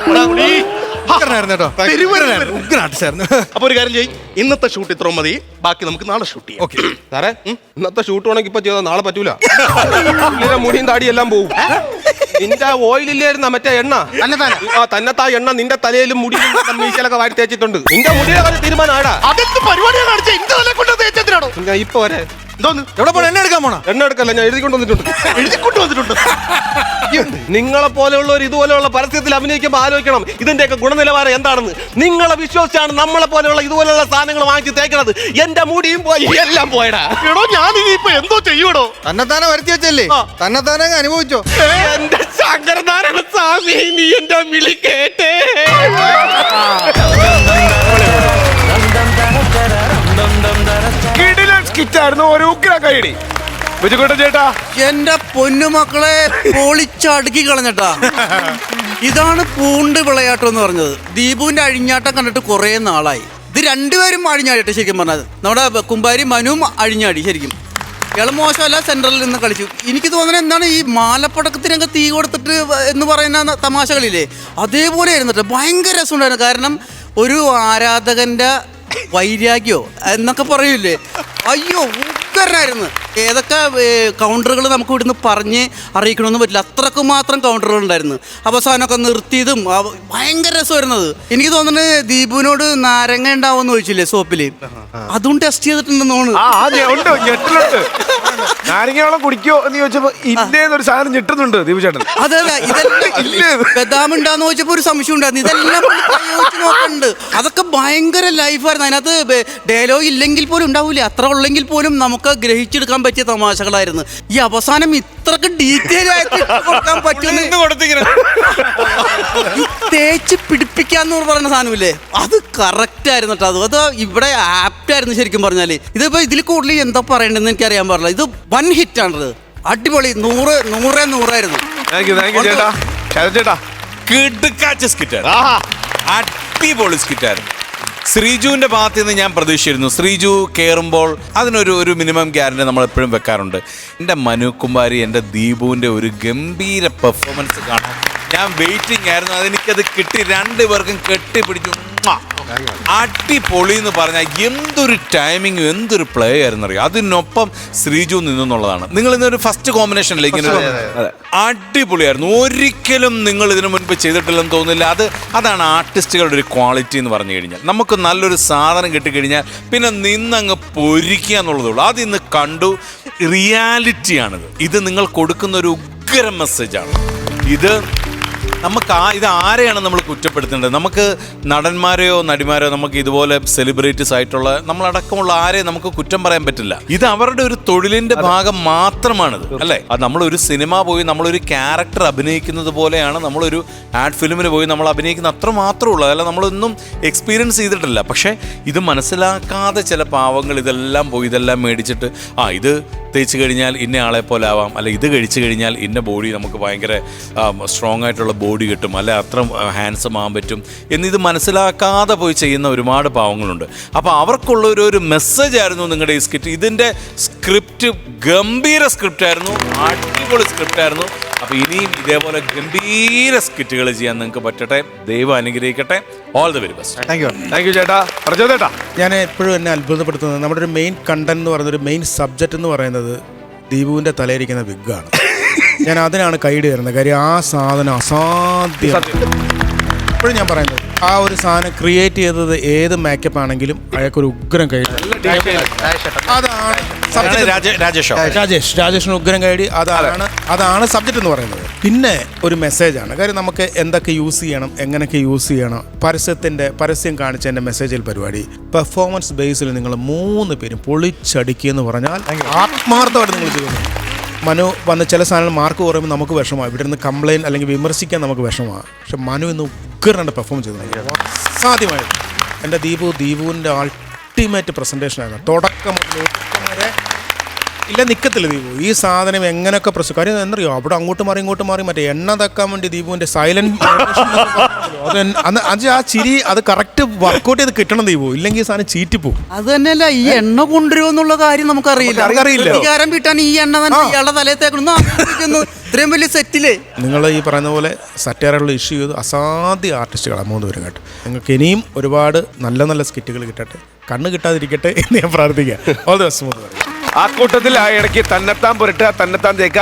അപ്പൊ ഒരു കാര്യം ചെയ്യും, ഇന്നത്തെ ഷൂട്ട് ഇത്ര മതി, ബാക്കി നമുക്ക് നാളെ ഷൂട്ട് ചെയ്യാം.
ഓക്കെ സാറേ, ഇന്നത്തെ ഷൂട്ട് വേണമെങ്കിൽ ഇപ്പൊ ചെയ്താൽ നാളെ പറ്റൂല. മുടിയും താടിയും എല്ലാം പോവും. നിന്റെ ഓയിലില്ലായിരുന്ന മറ്റേ എണ്ണ തന്നെത്താ എണ്ണ നിന്റെ തലയിലും മുടിയിലും മീശയിലൊക്കെ വാരി തേച്ചിട്ടുണ്ട്. നിന്റെ മുടിയുടെ കാര്യം തീരുമാനം ആടാ.
അതെന്ത് പരിപാടിയാണ് കാണിച്ചത്? എന്റെ തലയെ കൊണ്ട് തേച്ചതിനാണോ?
ഞാൻ ഇപ്പൊ വരെ
എന്തോന്ന്
എവിടെ പോണ? എണ്ണ എടുക്കാൻ പോണ?
എണ്ണ എടുക്കല്ല, ഞാൻ എഴുതി കൊണ്ടുവന്നിട്ടുണ്ട്.
എഴുതിക്കൊണ്ട് വന്നിട്ടുണ്ട്.
നിങ്ങളെ പോലെയുള്ളവർ ഇതുപോലെയുള്ള പരസ്യത്തിൽ അഭിനയിക്കുമ്പോൾ ആലോചിക്കണം ഇതിന്റെയൊക്കെ ഗുണനിലവാരം എന്താണെന്ന്. നിങ്ങളെ വിശ്വസിച്ചാണ് നമ്മളെ പോലെയുള്ള ഇതുപോലെയുള്ള സാധനങ്ങൾ വാങ്ങിച്ച് തേക്കുന്നത്. എന്റെ മുടിയും പോയി, എല്ലാം പോയടാ.
എടോ ഞാൻ ഇനിയിപ്പോ എന്തോ ചെയ്യൂടോ?
തന്നെത്താനെ വരുത്തി വെച്ചല്ലേ, തന്നെത്താനെ അനുഭവിച്ചോ.
എന്റെ ശങ്കരനാരായണ സ്വാമി, നീ എന്റെ വിളി കേട്ടേ.
കിടിലൻ സ്കിറ്റായിരുന്നു, ഒരു ഉഗ്ര കൈയടി. ബിജുക്കുട്ടൻ ചേട്ടാ,
എന്റെ പൊന്നുമക്കളെ പൊളിച്ചടുക്കി കളഞ്ഞട്ടാ. ഇതാണ് പൂണ്ട് വിളയാട്ടം എന്ന് പറഞ്ഞത്. ദീപുവിന്റെ അഴിഞ്ഞാട്ടം കണ്ടിട്ട് കുറെ നാളായി. ഇത് രണ്ടുപേരും അഴിഞ്ഞാടിട്ടെ ശരിക്കും പറഞ്ഞത്. നമ്മുടെ കുമ്പാരി മനുവും അഴിഞ്ഞാടി ശരിക്കും. ഇയാൾ മോശമല്ല, സെൻട്രലിൽ നിന്ന് കളിച്ചു. എനിക്ക് തോന്നുന്നത് എന്താണ് ഈ മാലപ്പടക്കത്തിനൊക്കെ തീ കൊടുത്തിട്ട് എന്ന് പറയുന്ന തമാശകളില്ലേ, അതേപോലെ ആയിരുന്നു. ഭയങ്കര രസമുണ്ടായിരുന്നു. കാരണം ഒരു ആരാധകന്റെ വൈരാഗ്യോ എന്നൊക്കെ പറയൂലേ, അയ്യോ ഉഗ്രനായിരുന്നു. ഏതൊക്കെ കൗണ്ടറുകൾ നമുക്ക് ഇവിടുന്ന് പറഞ്ഞ് അറിയിക്കണമെന്ന് പറ്റില്ല, അത്രക്ക് മാത്രം കൗണ്ടറുകൾ ഉണ്ടായിരുന്നു. അവസാനമൊക്കെ നിർത്തിയതും ഭയങ്കര രസമായിരുന്നത്. എനിക്ക് തോന്നുന്നത് ദീപുവിനോട് നാരങ്ങ ഉണ്ടാവുമെന്ന് ചോദിച്ചില്ലേ സോപ്പില്, അതും ടെസ്റ്റ് ചെയ്തിട്ടുണ്ടെന്ന് തോന്നുന്നു.
നാരങ്ങ വെള്ളം കുടിക്കോ എന്ന് ചോദിച്ചപ്പോ ഇല്ലേന്നൊരു സാധനം ഞെട്ടുന്നുണ്ട് ദീപു ചേട്ടൻ.
അതെ അതെ, ഇതെല്ലാം ബദാം ഉണ്ടാന്ന് ചോദിച്ചപ്പോ ഒരു സംശയം ഉണ്ടായിരുന്നു. ഇതെല്ലാം പ്രയോഗിച്ച് നോക്കുന്നുണ്ട്. അതൊക്കെ ഭയങ്കര ലൈഫായിരുന്നു. അതിനകത്ത് ഡയലോഗ് ഇല്ലെങ്കിൽ പോലും ഉണ്ടാവൂലേ, അത്ര ഉള്ളെങ്കിൽ പോലും നമുക്ക് ഗ്രഹിച്ചെടുക്കാൻ പറ്റിയ തമാശകളായിരുന്നു. ഈ അവസാനം ഇത്രക്ക് ഡീറ്റെയിൽ ആയിട്ട് കൊടുക്കാൻ പറ്റുന്ന തേച്ച് പിടിപ്പിക്കാന്ന് പറയുന്ന സാധനമില്ലേ, അത് കറക്റ്റ് ആയിരുന്നു കേട്ടോ. അത് ഇവിടെ ആപ്റ്റ് ആയിരുന്നു ശരിക്കും പറഞ്ഞാല്. ഇതിപ്പോ ഇതിൽ കൂടുതൽ എന്താ പറയണ്ടെന്ന് എനിക്ക് അറിയാൻ പാടില്ല. ഇത് വൺ ഹിറ്റ് ആണത്, അടിപൊളി. 100
ചേട്ടാ
കിടുക്കാച്ച സ്കിറ്റായിരുന്നു, അടിപൊളി സ്കിറ്റായിരുന്നു. ശ്രീജുവിന്റെ ഭാഗത്ത് നിന്ന് ഞാൻ പ്രതീക്ഷിച്ചിരുന്നു. ശ്രീജു കയറുമ്പോൾ അതിനൊരു മിനിമം ഗ്യാരണ്ടി നമ്മൾ എപ്പോഴും വെക്കാറുണ്ട്. എൻ്റെ മനു കുമാരി, എൻ്റെ ദീപുവിൻ്റെ ഒരു ഗംഭീര പെർഫോമൻസ് കാണാൻ ഞാൻ വെയിറ്റിംഗ് ആയിരുന്നു. അതെനിക്കത് കിട്ടി, രണ്ടുപേർക്കും കെട്ടിപ്പിടിച്ചു. അടിപൊളി എന്ന് പറഞ്ഞാൽ എന്തൊരു ടൈമിങ്ങും എന്തൊരു പ്ലേ ആയിരുന്നു അറിയാം. അതിനൊപ്പം ശ്രീജു നിന്നുള്ളതാണ്. നിങ്ങൾ ഇന്നൊരു ഫസ്റ്റ് കോമ്പിനേഷനിലേക്ക് ഇങ്ങനെ അടിപൊളിയായിരുന്നു. ഒരിക്കലും നിങ്ങൾ ഇതിനു മുൻപ് ചെയ്തിട്ടില്ലെന്ന് തോന്നുന്നില്ല. അതാണ് ആർട്ടിസ്റ്റുകളുടെ ഒരു ക്വാളിറ്റി എന്ന് പറഞ്ഞു കഴിഞ്ഞാൽ. നമുക്ക് നല്ലൊരു സാധനം കിട്ടിക്കഴിഞ്ഞാൽ പിന്നെ നിന്നങ്ങ് പൊരിക്കുക എന്നുള്ളതുള്ളൂ. അതിന്ന് കണ്ടു, റിയാലിറ്റിയാണിത്. ഇത് നിങ്ങൾ കൊടുക്കുന്ന ഒരു ഉഗ്രം മെസ്സേജാണ്. ഇത് ആരെയാണ് നമ്മൾ കുറ്റപ്പെടുത്തേണ്ടത്? നമുക്ക് നടന്മാരെയോ നടിമാരെയോ നമുക്ക് ഇതുപോലെ സെലിബ്രിറ്റീസ് ആയിട്ടുള്ള നമ്മളടക്കമുള്ള ആരെയും നമുക്ക് കുറ്റം പറയാൻ പറ്റില്ല. ഇത് അവരുടെ ഒരു തൊഴിലിന്റെ ഭാഗം മാത്രമാണിത്, അല്ലേ? അത് നമ്മളൊരു സിനിമ പോയി നമ്മളൊരു ക്യാരക്ടർ അഭിനയിക്കുന്നത് പോലെയാണ്. നമ്മളൊരു ആഡ് ഫിലിമിന് പോയി നമ്മൾ അഭിനയിക്കുന്ന അത്ര മാത്രമേ ഉള്ളൂ. അതല്ല, നമ്മളൊന്നും എക്സ്പീരിയൻസ് ചെയ്തിട്ടില്ല. പക്ഷേ ഇത് മനസ്സിലാക്കാതെ ചില പാവങ്ങൾ ഇതെല്ലാം പോയി ഇതെല്ലാം മേടിച്ചിട്ട് ഇത് തേച്ച് കഴിഞ്ഞാൽ ഇന്ന ആളെ പോലെ ആവാം, അല്ല ഇത് കഴിച്ചു കഴിഞ്ഞാൽ ഇന്ന ബോഡി നമുക്ക് ഭയങ്കര സ്ട്രോങ് ആയിട്ടുള്ള ബോഡി കിട്ടും, അല്ലെ അത്ര ഹാൻസം ആകാൻ പറ്റും എന്നിത് മനസ്സിലാക്കാതെ പോയി ചെയ്യുന്ന ഒരുപാട് പാവങ്ങളുണ്ട്. അപ്പോൾ അവർക്കുള്ള ഒരു മെസ്സേജ് ആയിരുന്നു നിങ്ങളുടെ ഈ സ്ക്രിപ്റ്റ്. ഇതിൻ്റെ സ്ക്രിപ്റ്റ് ഗംഭീര സ്ക്രിപ്റ്റായിരുന്നു, അടിപൊളി സ്ക്രിപ്റ്റായിരുന്നു. അപ്പോൾ ഇനിയും ഇതേപോലെ ഗംഭീര സ്കിറ്റുകൾ ചെയ്യാൻ നിങ്ങൾക്ക് പറ്റട്ടെ. ദൈവം അനുഗ്രഹിക്കട്ടെ. All the very best.
Thank you ചേട്ടാ. ചേട്ടാ,
ഞാൻ എപ്പോഴും എന്നെ അത്ഭുതപ്പെടുത്തുന്നത് നമ്മുടെ ഒരു മെയിൻ കണ്ടന്റ് എന്ന് പറയുന്നത്, ഒരു മെയിൻ സബ്ജക്റ്റ് എന്ന് പറയുന്നത് ദീപുവിൻ്റെ തലയിരിക്കുന്ന വിഗ്ഗാണ്. ഞാൻ അതിനാണ് കൈഡ് തരുന്നത്. കാര്യം ആ സാധനം അസാധ്യം. എപ്പോഴും ഞാൻ പറയുന്നത് ആ ഒരു സാധനം ക്രിയേറ്റ് ചെയ്തത് ഏത് മേക്കപ്പ് ആണെങ്കിലും അയാൾക്കൊരു ഉഗ്രം കൈഡ്. അതാണ് രാജേഷിന് ഉഗ്രം കൈഡി. അതാണ് സബ്ജക്റ്റ് എന്ന് പറയുന്നത്. പിന്നെ ഒരു മെസ്സേജാണ്. കാര്യം നമുക്ക് എന്തൊക്കെ യൂസ് ചെയ്യണം, എങ്ങനെയൊക്കെ യൂസ് ചെയ്യണം, പരസ്യം കാണിച്ചതിൻ്റെ മെസ്സേജിൽ പരിപാടി പെർഫോമൻസ് ബേസിൽ നിങ്ങൾ 3 പേരും പൊളിച്ചടിക്കുക എന്ന് പറഞ്ഞാൽ ആത്മാർത്ഥമായിട്ട് നിങ്ങൾ ചെയ്യുന്നു. മനു വന്ന് ചില സാധനങ്ങൾ മാർക്ക് കുറയുമ്പോൾ നമുക്ക് വിഷമമാണ്. ഇവിടെ നിന്ന് കംപ്ലയിൻറ്റ് അല്ലെങ്കിൽ വിമർശിക്കാൻ നമുക്ക് വിഷമമാണ്. പക്ഷെ മനു ഇന്ന് ഉഗ്രനായിട്ട് പെർഫോം ചെയ്തു. സാധ്യമായിട്ട് എൻ്റെ ദീപുവിൻ്റെ അൾട്ടിമേറ്റ് പ്രസൻറ്റേഷനായിരുന്നു. തുടക്കം വരെ ഇല്ല നിൽക്കത്തില്ല ദീപു. ഈ സാധനം എങ്ങനെയൊക്കെ കാര്യം എന്നറിയോ, അവിടെ അങ്ങോട്ട് മാറി മറ്റേ എണ്ണ തക്കാൻ വേണ്ടി ദീപുവിൻ്റെ സൈലൻറ്റ് അത് ആ ചിരി അത് കറക്റ്റ് വർക്കൗട്ട് ചെയ്ത് കിട്ടണം ദീപു, ഇല്ലെങ്കിൽ ഈ സാധനം ചീറ്റിപ്പോവും.
അത് തന്നെയല്ല, ഈ എണ്ണ കൊണ്ടുവരുമെന്നുള്ള കാര്യം നമുക്കറിയില്ല. അധികാരം കിട്ടാൻ ഈ എണ്ണ തന്നെ ഇയാളുടെ തലയത്തേക്കുന്നു. ഇത്രയും വലിയ സെറ്റില്
നിങ്ങൾ ഈ പറയുന്ന പോലെ സറ്റയറുകൾ ഇഷ്യൂ ചെയ്ത് അസാധ്യ ആർട്ടിസ്റ്റുകളാണ് 3 പേരും കേട്ടോ. നിങ്ങൾക്ക് ഇനിയും ഒരുപാട് നല്ല നല്ല സ്കിറ്റുകൾ കിട്ടട്ടെ, കണ്ണ് കിട്ടാതിരിക്കട്ടെ എന്ന് ഞാൻ പ്രാർത്ഥിക്കാം. All the best.
ആ കൂട്ടത്തിൽ ആ ഇടയ്ക്ക് തന്നെത്താൻ പുരട്ടുക, തന്നെത്താൻ തേക്കുക,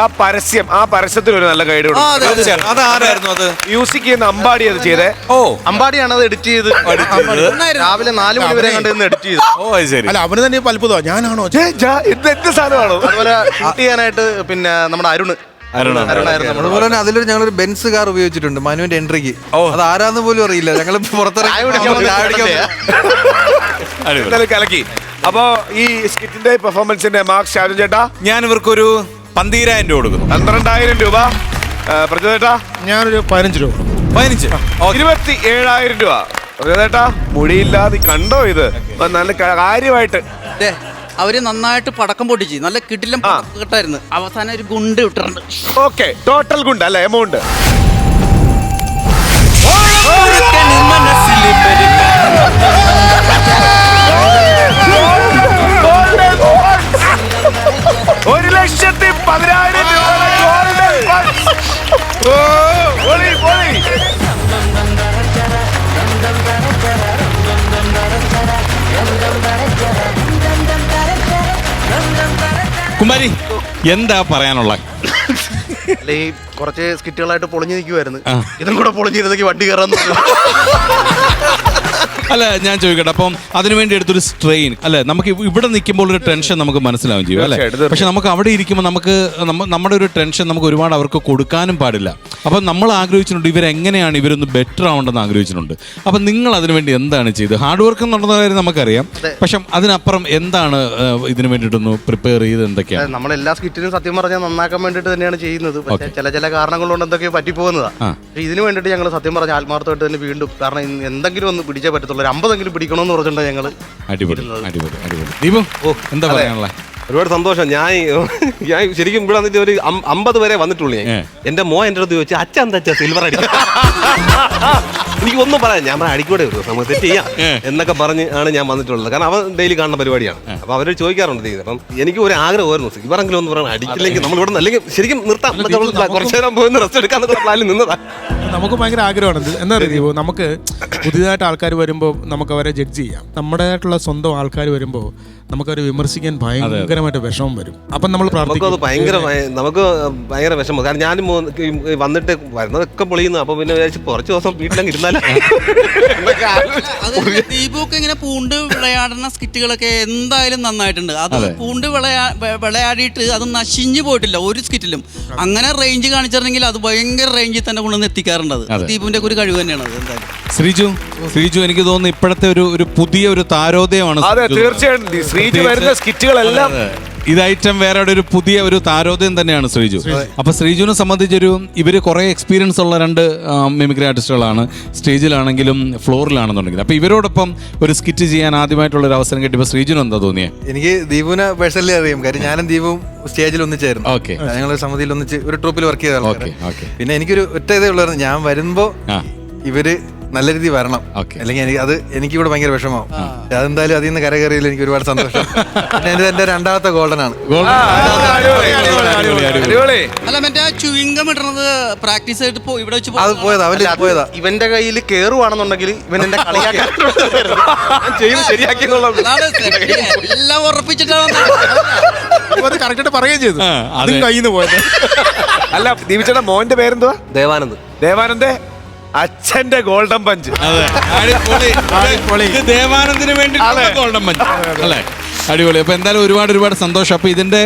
ആ പരസ്യത്തിൽ ഒരു നല്ല ഗൈഡ്
ആ, അതെ, അതെ.
അതാരായിരുന്നു അത്?
മ്യൂസിക് ചെയ്യുന്ന അമ്പാടി അത് ചെയ്തേ.
ഓ
അമ്പാടിയാണ് അത് എഡിറ്റ് ചെയ്ത് രാവിലെ 4 മണി വരെ കണ്ടിരുന്ന് എഡിറ്റ് ചെയ്ത്.
ഓ അത് ശരി.
അല്ല അവന് തന്നെ അത്ഭുതമാണ്. ഞാനാണോ
എന്ത് സാധനമാണോ?
അതുപോലെ ഷൂട്ട് ചെയ്യാനായിട്ട് പിന്നെ നമ്മുടെ അരുണായിരുന്നു
അതുപോലെ തന്നെ അതിലൊരു ഞങ്ങളൊരു ബെൻസ് കാർ ഉപയോഗിച്ചിട്ടുണ്ട് മനുവിന്റെ എൻട്രിക്ക്. അത് ആരാന്ന് പോലും അറിയില്ല. ഞങ്ങൾ
എന്തായാലും കലക്കി. അപ്പോ ഈ സ്കിറ്റിന്റെ പെർഫോമൻസിന്റെ മാർക്ക് ഷാജു ചേട്ടാ?
ഞാൻ ഇവർക്കൊരു 12,000 രൂപ കൊടുക്കുന്നു.
12,000 രൂപ. പ്രജു ചേട്ടാ?
ഞാനൊരു 15 രൂപ.
15.
27,000 രൂപ. പ്രജു ചേട്ടാ മുടിയില്ലാതെ കണ്ടോ ഇത്? നല്ല കാര്യമായിട്ട്
അവര് നന്നായിട്ട് പടക്കം പൊട്ടിച്ച് നല്ല കിടിലം കേട്ടായിരുന്നു. അവസാനം ഒരു ഗുണ്ട് ഇട്ടിട്ടുണ്ട്.
ഓക്കെ, ടോട്ടൽ ഗുണ്ട് അല്ല എമൗണ്ട്. ഒരു 1,10,000 രൂപ ഗോൾഡൻ ഫണ്ട്സ്. ഓ പൊളി പൊളി.
കുമാരി എന്താ പറയാനുള്ള?
അല്ലെ ഈ കുറച്ച് സ്കിറ്റുകളായിട്ട് പൊളിഞ്ഞു നിൽക്കുമായിരുന്നു. ഇതും കൂടെ പൊളിഞ്ഞിരുന്നെങ്കിൽ വണ്ടി കയറാൻ
അല്ല ഞാൻ ചോദിക്കട്ടെ, അപ്പം അതിനുവേണ്ടി എടുത്തൊരു സ്ട്രെയിൻ അല്ലെ, നമുക്ക് ഇവിടെ നിൽക്കുമ്പോൾ ഒരു ടെൻഷൻ നമുക്ക് മനസ്സിലാവും ചെയ്യും അല്ലെ. പക്ഷെ നമുക്ക് അവിടെ ഇരിക്കുമ്പോൾ നമുക്ക് നമ്മുടെ ഒരു ടെൻഷൻ നമുക്ക് ഒരുപാട് അവർക്ക് കൊടുക്കാനും പാടില്ല. അപ്പം നമ്മൾ ആഗ്രഹിച്ചിട്ടുണ്ട് ഇവരെങ്ങനെയാണ് ഇവരൊന്ന് ബെറ്റർ ആവേണ്ടെന്ന് ആഗ്രഹിച്ചിട്ടുണ്ട്. അപ്പം നിങ്ങൾ അതിനുവേണ്ടി എന്താണ് ചെയ്തത്? ഹാർഡ് വർക്ക് എന്നുള്ളത് കാര്യം നമുക്കറിയാം, പക്ഷെ അതിനപ്പുറം എന്താണ് ഇതിനു വേണ്ടിയിട്ടൊന്ന് പ്രിപ്പയർ ചെയ്ത് എന്തൊക്കെയാണ്?
നമ്മളെല്ലാ സ്കിറ്റിനും സത്യം പറഞ്ഞാൽ നന്നാക്കാൻ വേണ്ടിയിട്ട് തന്നെയാണ് ചെയ്യുന്നത്. പക്ഷേ ചില കാരണങ്ങൾ കൊണ്ട് എന്തൊക്കെയോ പറ്റിപ്പോകുന്നതാണ്. ഇതിനു വേണ്ടിയിട്ട് ഞങ്ങൾ സത്യം പറഞ്ഞ ആത്മാർത്ഥമായിട്ട് തന്നെ വീണ്ടും, കാരണം എന്തെങ്കിലും ഒന്ന് പിടിച്ചേ പറ്റത്തുള്ളൂ. ഒരു 50 പിടിക്കണമെന്ന് പറഞ്ഞിട്ടുണ്ടോ ഞങ്ങൾ.
അടിപൊളി അടിപൊളി അടിപൊളി. ദീപു എന്താ പറയാനുള്ള?
ഒരുപാട് സന്തോഷം. ഞാൻ ശരിക്കും ഇവിടെ വന്നിട്ട് ഒരു 50 വരെ വന്നിട്ടുള്ളൂ. എന്റെ മോ എന്റെ അടുത്ത് ചോദിച്ചു അച്ഛൻ എന്താ സിൽവർ അടിക്കും. എനിക്ക് ഒന്നും പറയാം, ഞാൻ അടിക്കൂടെ ഒരു നമുക്ക് സെറ്റ് ചെയ്യാം എന്നൊക്കെ പറഞ്ഞ് ആണ് ഞാൻ വന്നിട്ടുള്ളത്. കാരണം അവൻ ഡെയിലി കാണുന്ന പരിപാടിയാണ്. അപ്പൊ അവര് ചോദിക്കാറുണ്ട്. അപ്പം എനിക്ക് ഒരു ആഗ്രഹമായിരുന്നു സിൽവറെങ്കിലും ഒന്ന് പറയാൻ, അടിക്കില്ലെങ്കിൽ നമ്മൾ ഇവിടെ അല്ലെങ്കിൽ ശരിക്കും നിർത്താം, കുറച്ചു നേരം പോയി റെസ്റ്റ് എടുക്കാന്നൊക്കെ പ്ലാനിൽ നിന്നതാ.
നമുക്ക് ഭയങ്കര ആഗ്രഹമാണ്. എന്താ പറയുക, നമുക്ക് പുതിയതായിട്ട് ആൾക്കാർ വരുമ്പോൾ നമുക്ക് അവരെ ജഡ്ജ് ചെയ്യാം. നമ്മുടേതായിട്ടുള്ള സ്വന്തം ആൾക്കാർ വരുമ്പോൾ നമുക്കവരെ വിമർശിക്കാൻ ഭയങ്കരമായിട്ട് വിഷമം വരും. അപ്പം നമ്മൾ
നമുക്ക് ഭയങ്കര വിഷമം. കാരണം ഞാനും വന്നിട്ട് വരുന്നതൊക്കെ പൊളിയുന്നു. അപ്പൊ പിന്നെ വിചാരിച്ചു കുറച്ച് ദിവസം വീട്ടിലങ്ങ് ഇരുന്നാലും.
ദീപുക്ക് ഇങ്ങനെ പൂണ്ട് വിളയാടുന്ന സ്കിറ്റുകളൊക്കെ എന്തായാലും നന്നായിട്ടുണ്ട്. അത് പൂണ്ട് വിളയാടിയിട്ട് അത് നശിഞ്ഞു പോയിട്ടില്ല ഒരു സ്കിറ്റിലും. അങ്ങനെ റേഞ്ച് കാണിച്ചിരുന്നെങ്കിൽ അത് ഭയങ്കര റേഞ്ചിൽ തന്നെ കൊണ്ടുവന്ന് എത്തിക്കാറുണ്ട്. ദീപുവിന്റെ ഒരു കഴിവ് തന്നെയാണ് അത്. എന്തായാലും
ശ്രീജു എനിക്ക് തോന്നുന്നു ഇപ്പോഴത്തെ ഒരു പുതിയ ഒരു താരോദയമാണ്.
അതെ തീർച്ചയായിട്ടും ശ്രീജു വരുന്ന സ്കിറ്റുകളെല്ലാം
ഇത് ഐറ്റം വേറെ ഒരു പുതിയ ഒരു താരോദയം തന്നെയാണ് ശ്രീജു. അപ്പൊ ശ്രീജുവിനെ സംബന്ധിച്ചൊരു ഇവര് കുറെ എക്സ്പീരിയൻസ് ഉള്ള 2 മിമിക്രി ആർട്ടിസ്റ്റുകളാണ്, സ്റ്റേജിലാണെങ്കിലും ഫ്ലോറിലാണെന്നുണ്ടെങ്കിലും. അപ്പൊ ഇവരോടൊപ്പം ഒരു സ്കിറ്റ് ചെയ്യാൻ ആദ്യമായിട്ടുള്ള ഒരു അവസരം കിട്ടിയപ്പോൾ ശ്രീജുവിന് എന്താ തോന്നിയേ?
എനിക്ക് ദീപുവിനെ പേഴ്സണലി അറിയാം. കാര്യം ഞാനും ദീപും സ്റ്റേജിൽ ഒന്നിച്ചായിരുന്നു. ഞങ്ങൾ സമിതിയിൽ ഒന്നിച്ച് ഒരു ട്രൂപ്പിൽ വർക്ക് ചെയ്ത. പിന്നെ എനിക്കൊരു ഒറ്റ ഇതേ ഉള്ളായിരുന്നു, ഞാൻ വരുമ്പോ ഇവര് നല്ല രീതിയിൽ വരണം, അല്ലെങ്കിൽ എനിക്കിവിടെ ഭയങ്കര വിഷമമാവും. അതെന്തായാലും അതിൽ നിന്ന് കരകയറിയില്ല. എനിക്ക് ഒരുപാട് സന്തോഷം. പിന്നെ എന്റെ 2ാമത്തെ ഗോൾഡൻ ആണ്.
അല്ല മറ്റേ ചുവിങ്കം ഇടുന്നത് പ്രാക്ടീസ് ആയിട്ട് ഇവിടെ വെച്ച്
അത് പോയതാ.
ഇവന്റെ കയ്യിൽ കേറുവാണെന്നുണ്ടെങ്കിൽ ഇവൻ എന്റെ കളിയാക്കാൻ ചെയ്ത് ശരിയാക്കി
എല്ലാം ഉറപ്പിച്ചിട്ടാണ്
കറക്റ്റായിട്ട് പറയുകയും ചെയ്തു. അതും കയ്യിൽ നിന്ന് പോയത്.
അല്ല ദീപിച്ചേട്ടാ മോന്റെ പേരെന്തുവാ?
ദേവാനന്ദ്.
അച്ഛന്റെ ഗോൾഡൻ പഞ്ച്.
ദേവാനന്ദിന് വേണ്ടി ഗോൾഡൻ പഞ്ച് അല്ലേ? അടിപൊളി. അപ്പോൾ എന്തായാലും ഒരുപാട് സന്തോഷം. അപ്പോൾ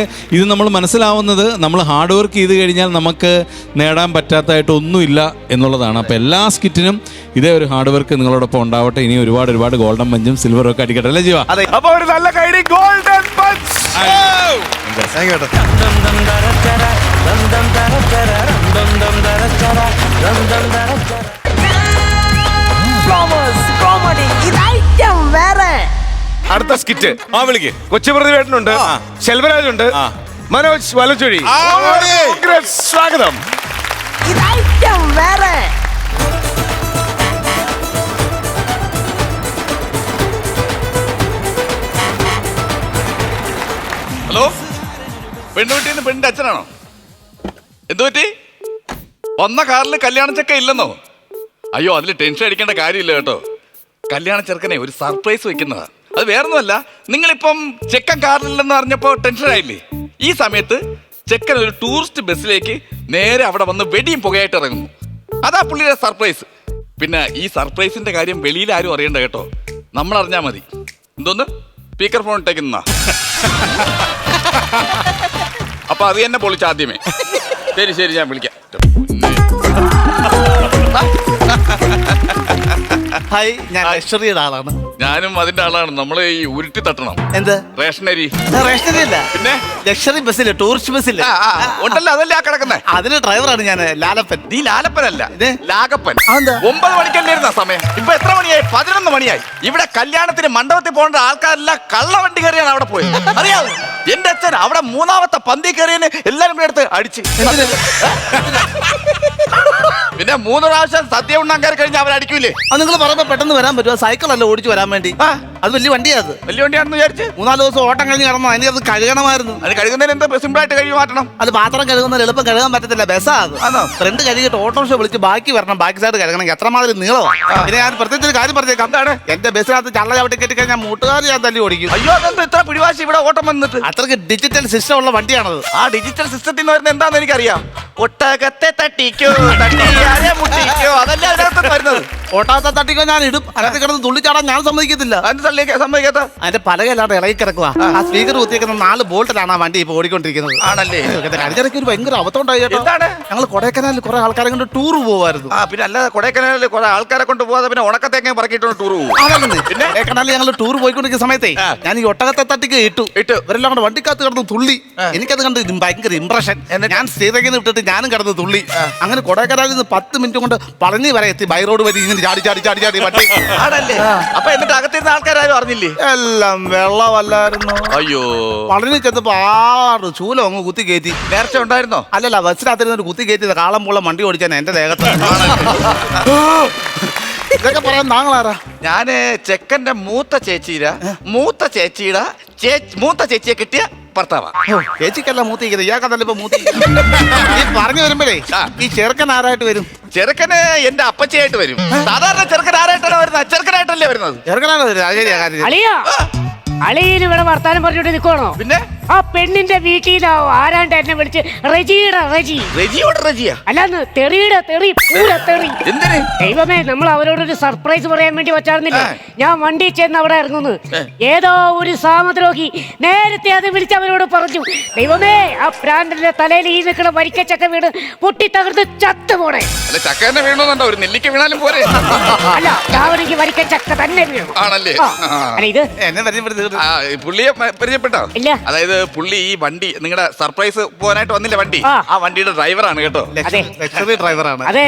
ഇത് നമ്മൾ മനസ്സിലാവുന്നത് നമ്മൾ ഹാർഡ് വർക്ക് ചെയ്ത് കഴിഞ്ഞാൽ നമുക്ക് നേടാൻ പറ്റാത്തതായിട്ട് ഒന്നുമില്ല എന്നുള്ളതാണ്. അപ്പോൾ എല്ലാ സ്കിറ്റിനും ഇതേ ഒരു ഹാർഡ് വർക്ക് നിങ്ങളോടൊപ്പം ഉണ്ടാവട്ടെ. ഇനി ഒരുപാട് ഗോൾഡൻ പഞ്ചും സിൽവറും ഒക്കെ അടിക്കട്ടെ അല്ലേ ജീവ?
അപ്പൊ ഒരു നല്ല കൈഡി ഗോൾഡൻ പഞ്ച്. അടുത്ത സ്കിറ്റ്
വിളിക്ക്.
കൊച്ചു പ്രതിവേട്ടനുണ്ട്, ശെൽവരാജുണ്ട്, മനോജ് വലച്ചൊഴി. സ്വാഗതം.
ഹലോ, പെണ്ണുകുട്ടിന്ന് പെണ്ണിന്റെ അച്ഛനാണോ? എന്തു പറ്റി? വന്ന കാറിൽ കല്യാണ ചെക്ക ഇല്ലെന്നോ? അയ്യോ അതിൽ ടെൻഷൻ അടിക്കേണ്ട കാര്യമില്ല കേട്ടോ. കല്യാണ ചെറുക്കനെ ഒരു സർപ്രൈസ് വെക്കുന്നതാ. അത് വേറൊന്നുമല്ല, നിങ്ങളിപ്പം ചെക്കൻ കാറിലെന്ന് അറിഞ്ഞപ്പോ ടെൻഷനായില്ലേ? ഈ സമയത്ത് ചെക്കൻ ഒരു ടൂറിസ്റ്റ് ബസ്സിലേക്ക് നേരെ അവിടെ വന്ന് വെടിയും പുകയായിട്ട് ഇറങ്ങുന്നു. അതാ പുള്ളിയുടെ സർപ്രൈസ്. പിന്നെ ഈ സർപ്രൈസിന്റെ കാര്യം വെളിയിൽ ആരും അറിയണ്ട കേട്ടോ, നമ്മൾ അറിഞ്ഞാ മതി. എന്തോന്ന് സ്പീക്കർ ഫോൺ ഇട്ടേക്കുന്ന അപ്പൊ അത് തന്നെ പൊളിച്ച ആദ്യമേ. ശരി ശരി, ഞാൻ വിളിക്കാം.
ഹായ്, ഞാൻ ലക്ഷറിയുടെ ആളാണ്.
ഞാനും അതിന്റെ ആളാണ്. നമ്മള് ഈ ഉരുട്ടി തട്ടണം.
എന്ത്
റേഷനരി?
റേഷനറി അല്ല,
പിന്നെ
ലക്ഷറി ബസ്സില്, ടൂറിസ്റ്റ് ബസ്സില്.
ഉണ്ടല്ലോ, അതല്ലേ ആ കിടക്കുന്നേ.
അതിന് ഡ്രൈവറാണ് ഞാൻ, ലാലപ്പൻ.
നീ ലാലപ്പനല്ല,
ഇത്?
ലാഗപ്പൻ.
അതെന്താ?
9 മണിക്കല്ലായിരുന്ന സമയം. ഇപ്പൊ എത്ര മണിയായി? 11 മണിയായി. ഇവിടെ കല്യാണത്തിന് മണ്ഡപത്തിൽ പോകേണ്ട ആൾക്കാരെല്ലാം കള്ളവണ്ടി കയറിയാണ് അവിടെ പോയത്. അറിയാവോ? എന്റെ അച്ഛൻ അവിടെ 3ാമത്തെ പന്തി കയറിയതിന് എല്ലാരും കൂടെ എടുത്ത് അടിച്ച്. പിന്നെ 3 പ്രാവശ്യം സദ്യ ഉണ്ണാൻ കയറി കഴിഞ്ഞാൽ അവരടിക്കൂലേ?
അത് നിങ്ങൾ പറയുമ്പോ പെട്ടെന്ന് വരാൻ പറ്റുമോ? സൈക്കിളല്ല ഓടിച്ചു വരാൻ വേണ്ടി. അത് വലിയ വണ്ടിയാ. അത്
വലിയ വണ്ടിയാണെന്ന് വിചാരിച്ച്
3-4 ദിവസം ഓട്ടം കഴിഞ്ഞ് കിടന്നു. അതിന് അത് കഴുകണമായിരുന്നു.
അത് കഴുകുന്നതിന് എന്താ സിമ്പിൾ ആയിട്ട് കഴുകി മാറ്റണം?
അത് പാത്രം കഴുകുന്നതിന് എളുപ്പം കഴുകാൻ പറ്റത്തില്ല, ബസ്സാ അത്.
ആണോ?
ഫ്രണ്ട് കഴുകിയിട്ട് ഓട്ടോറിക്ഷ വിളിച്ച് ബാക്കി വരണം, ബാക്കി സൈഡ് കഴുകണമെങ്കിൽ എത്രമാതിരി നീളമാണ്. പിന്നെ ഞാൻ പ്രത്യേകിച്ച് ഒരു കാര്യം പറഞ്ഞേക്കാം.
എന്താണ്?
എന്റെ ബസ്സിനകത്ത് ചള്ള ചവിട്ടി കെട്ടി കഴിഞ്ഞാൽ മൂട്ടുകാർ ഞാൻ തല്ലി ഓടിക്കും.
അയ്യോ, അതെന്താ ഇത്ര പിടിവാശി ഇവിടെ ഓട്ടം വന്നിട്ട്?
അത്രയ്ക്ക് ഡിജിറ്റൽ സിസ്റ്റം ഉള്ള വണ്ടിയാണത്.
ആ ഡിജിറ്റൽ സിസ്റ്റത്തിൽ നിന്ന് വരുന്നത് എന്താണെന്ന് എനിക്കറിയാം. ഒട്ടകത്തെ തട്ടിക്കോ, തട്ടിയാരെ മുട്ടിക്കോ, അതല്ലേ അതിനകത്ത് വരുന്നത്.
ഓട്ടാത്ത തട്ടിക്കോ ഞാൻ ഇടും. അതിനകത്ത് കിടന്ന് തുള്ളിച്ചാടാൻ ഞാൻ സമ്മതിക്കത്തില്ല.
അതിന് തള്ളിയൊക്കെ സമ്മതിക്കാത്ത
അതിന്റെ പലകല്ലാണ്ട് ഇളകി കിടക്കുക. ആ സ്പീക്കർ കുത്തിയേക്കുന്ന 4 ബോൾട്ടിലാണ് ആ വണ്ടി ഇപ്പൊ ഓടിക്കൊണ്ടിരിക്കുന്നത്.
ആണല്ലേ?
കഴിഞ്ഞിടയ്ക്ക് ഒരു ഭയങ്കര അബദ്ധമുണ്ടായി കേട്ടോ.
എന്താണ്?
ഞങ്ങൾ കൊടൈക്കനാലിൽ കുറെ ആൾക്കാരെ കൊണ്ട് ടൂർ പോവായിരുന്നു.
ആ, പിന്നെ അല്ലാതെ കൊടൈക്കനാലിൽ കുറെ ആൾക്കാരെ കൊണ്ട് പോകാതെ പിന്നെ ഉണക്കത്തേങ്ങ പറക്കിയിട്ടുണ്ട് ടൂർ പോകും.
പിന്നെ കൊടൈക്കനാലിൽ ഞങ്ങൾ ടൂർ പോയിക്കൊണ്ടിരിക്കുന്ന സമയത്തേ ഞാൻ ഈ ഒട്ടകത്തെ തട്ടിക്ക് ഇട്ടു. ഇവരെല്ലാം കൂടെ വണ്ടിക്കകത്ത് കിടന്ന് തുള്ളി. എനിക്കത് കണ്ട് ഭയങ്കര ഇംപ്രഷൻ. ഞാൻ സ്ഥിരങ്ങനെ വിട്ടിട്ട് ഞാനും കിടന്ന് തുള്ളി. അങ്ങനെ കൊടൈക്കനാലിൽ നിന്ന് 10 മിനിറ്റ് കൊണ്ട് പളനി വരെ എത്തി. ബൈ റോഡ് വരെ ഇങ്ങനെ ചാടി ചാടി ചാടി ചാടി വണ്ടി.
ആണല്ലേ? അപ്പൊ എന്നിട്ട് അകത്തിരുന്ന ആൾക്കാരും അറിഞ്ഞില്ലേ?
എല്ലാം വെള്ളമല്ലായിരുന്നു.
അയ്യോ,
പളനി ചെന്നപ്പോ 6 ചൂലം അങ്ങ് കുത്തി കയറ്റി.
നേർച്ച ഉണ്ടായിരുന്നോ?
അല്ലല്ല, ബസ്സിനകത്തിരുന്നൊരു കുത്തി കയറ്റിയത് കാളം പൂളം വണ്ടി ഓടിച്ചാൻ എന്റെ ദേഹത്ത്. ഇതൊക്കെ പറയാൻ താങ്കളാരാ?
ഞാന് ചെക്കന്റെ മൂത്ത ചേച്ചിയുടെ മൂത്ത ചേച്ചിയെ കിട്ടിയ ഭർത്താവാ.
ചേച്ചിക്കല്ല മൂത്തിക്കുന്നത്, ഇയാൾക്കതല്ല ഇപ്പൊ മൂത്തി. ഈ പറഞ്ഞു വരുമ്പോഴേ ഈ ചെറുക്കൻ ആരായിട്ട് വരും?
ചെറുക്കന് എന്റെ അപ്പച്ചയായിട്ട് വരും. സാധാരണ ചെറുക്കൻ ആരായിട്ടാണ് വരുന്നത്? ചെറുക്കനായിട്ടല്ലേ വരുന്നത്?
ചെറുക്കനാണ് വരുന്നത്. അത് ശരിയാ കാര്യം.
അളിയിൽ ഇവിടെ വർത്താനം പറഞ്ഞോണ്ട് നിൽക്കണോ?
പിന്നെ
ആ പെണ്ണിന്റെ വീട്ടിൽ ആരാണ്ട് എന്നെ വിളിച്ച്
റജിയാ
അല്ലാന്ന് തെറിയുടെ തെറി, പൂര തെറി.
എന്തിന്?
ദൈവമേ, നമ്മൾ അവരോടൊരു സർപ്രൈസ് പറയാൻ വേണ്ടി വെച്ചായിരുന്നില്ലേ? ഞാൻ വണ്ടി ചെന്ന് അവിടെ ഇറങ്ങുന്നു. ഏതോ ഒരു സാമദ്രോഹി നേരത്തെ അത് വിളിച്ച് അവരോട് പറഞ്ഞു. ദൈവമേ, ആ പ്രാന്തന്റെ തലയിൽ ഈ നിൽക്കുന്ന വരിക്കച്ചക്ക വീട് പൊട്ടി തകർത്ത് ചത്തു പോണേ.
അല്ല, ചക്ക തന്നെ വീണോന്നുണ്ടോ? ഒരു നെല്ലിക്ക വീണാലും പോരെ?
അല്ല, രാവണിക്ക് വരിക്കച്ചക്ക തന്നെ വീണു.
ആണല്ലേ?
അല്ല, ഇത്
എന്നെ പരിചയപ്പെടുത്തി.
പുള്ളിയെ പരിചയപ്പെട്ടോ?
ഇല്ല.
അതായത് പുള്ളി ഈ വണ്ടി നിങ്ങളുടെ സർപ്രൈസ് പോകാനായിട്ട് വന്നില്ല വണ്ടി, ആ വണ്ടിയുടെ ഡ്രൈവറാണ് കേട്ടോ.
ലക്ഷറി ഡ്രൈവറാണ്.
അതെ,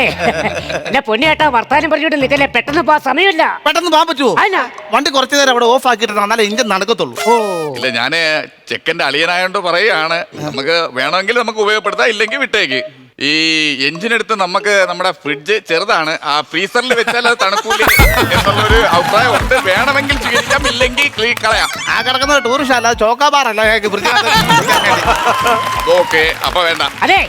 എന്നെ പൊന്നു കേട്ടാ വർത്താനം പറഞ്ഞോട്ട് നിൽക്കല്ലേ, പെട്ടെന്ന് പോവാൻ സമയമില്ല.
പെട്ടെന്ന് പോകാൻ പറ്റുമോ? വണ്ടി കുറച്ചു നേരം അവിടെ ഓഫ് ആക്കിയിട്ട് എന്നാലേ ഇഞ്ചൻ നടക്കത്തുള്ളൂ.
ഇല്ല, ഞാന് ചെക്കന്റെ അളിയനായോണ്ട് പറയുകയാണ്. നമുക്ക് വേണമെങ്കിൽ നമുക്ക് ഉപയോഗപ്പെടുത്താം, ഇല്ലെങ്കിൽ വിട്ടേക്ക്. ഈ എഞ്ചിൻ എടുത്ത് നമുക്ക് നമ്മുടെ ഫ്രിഡ്ജ് ചെറുതാണ്, ആ ഫ്രീസറിൽ വെച്ചാൽ അത് തണുക്കൂലേ എന്നുള്ളൊരു അഭിപ്രായം ഉണ്ട്. വേണമെങ്കിൽ സ്വീകരിക്കാം, ഇല്ലെങ്കിൽ കളയാം.
ആ കിടക്കുന്നത് ടൂറിസ്റ്റ് അല്ല, ചോക്കാബാറല്ല.
ഓക്കെ, അപ്പൊ വേണ്ട.
അതെ,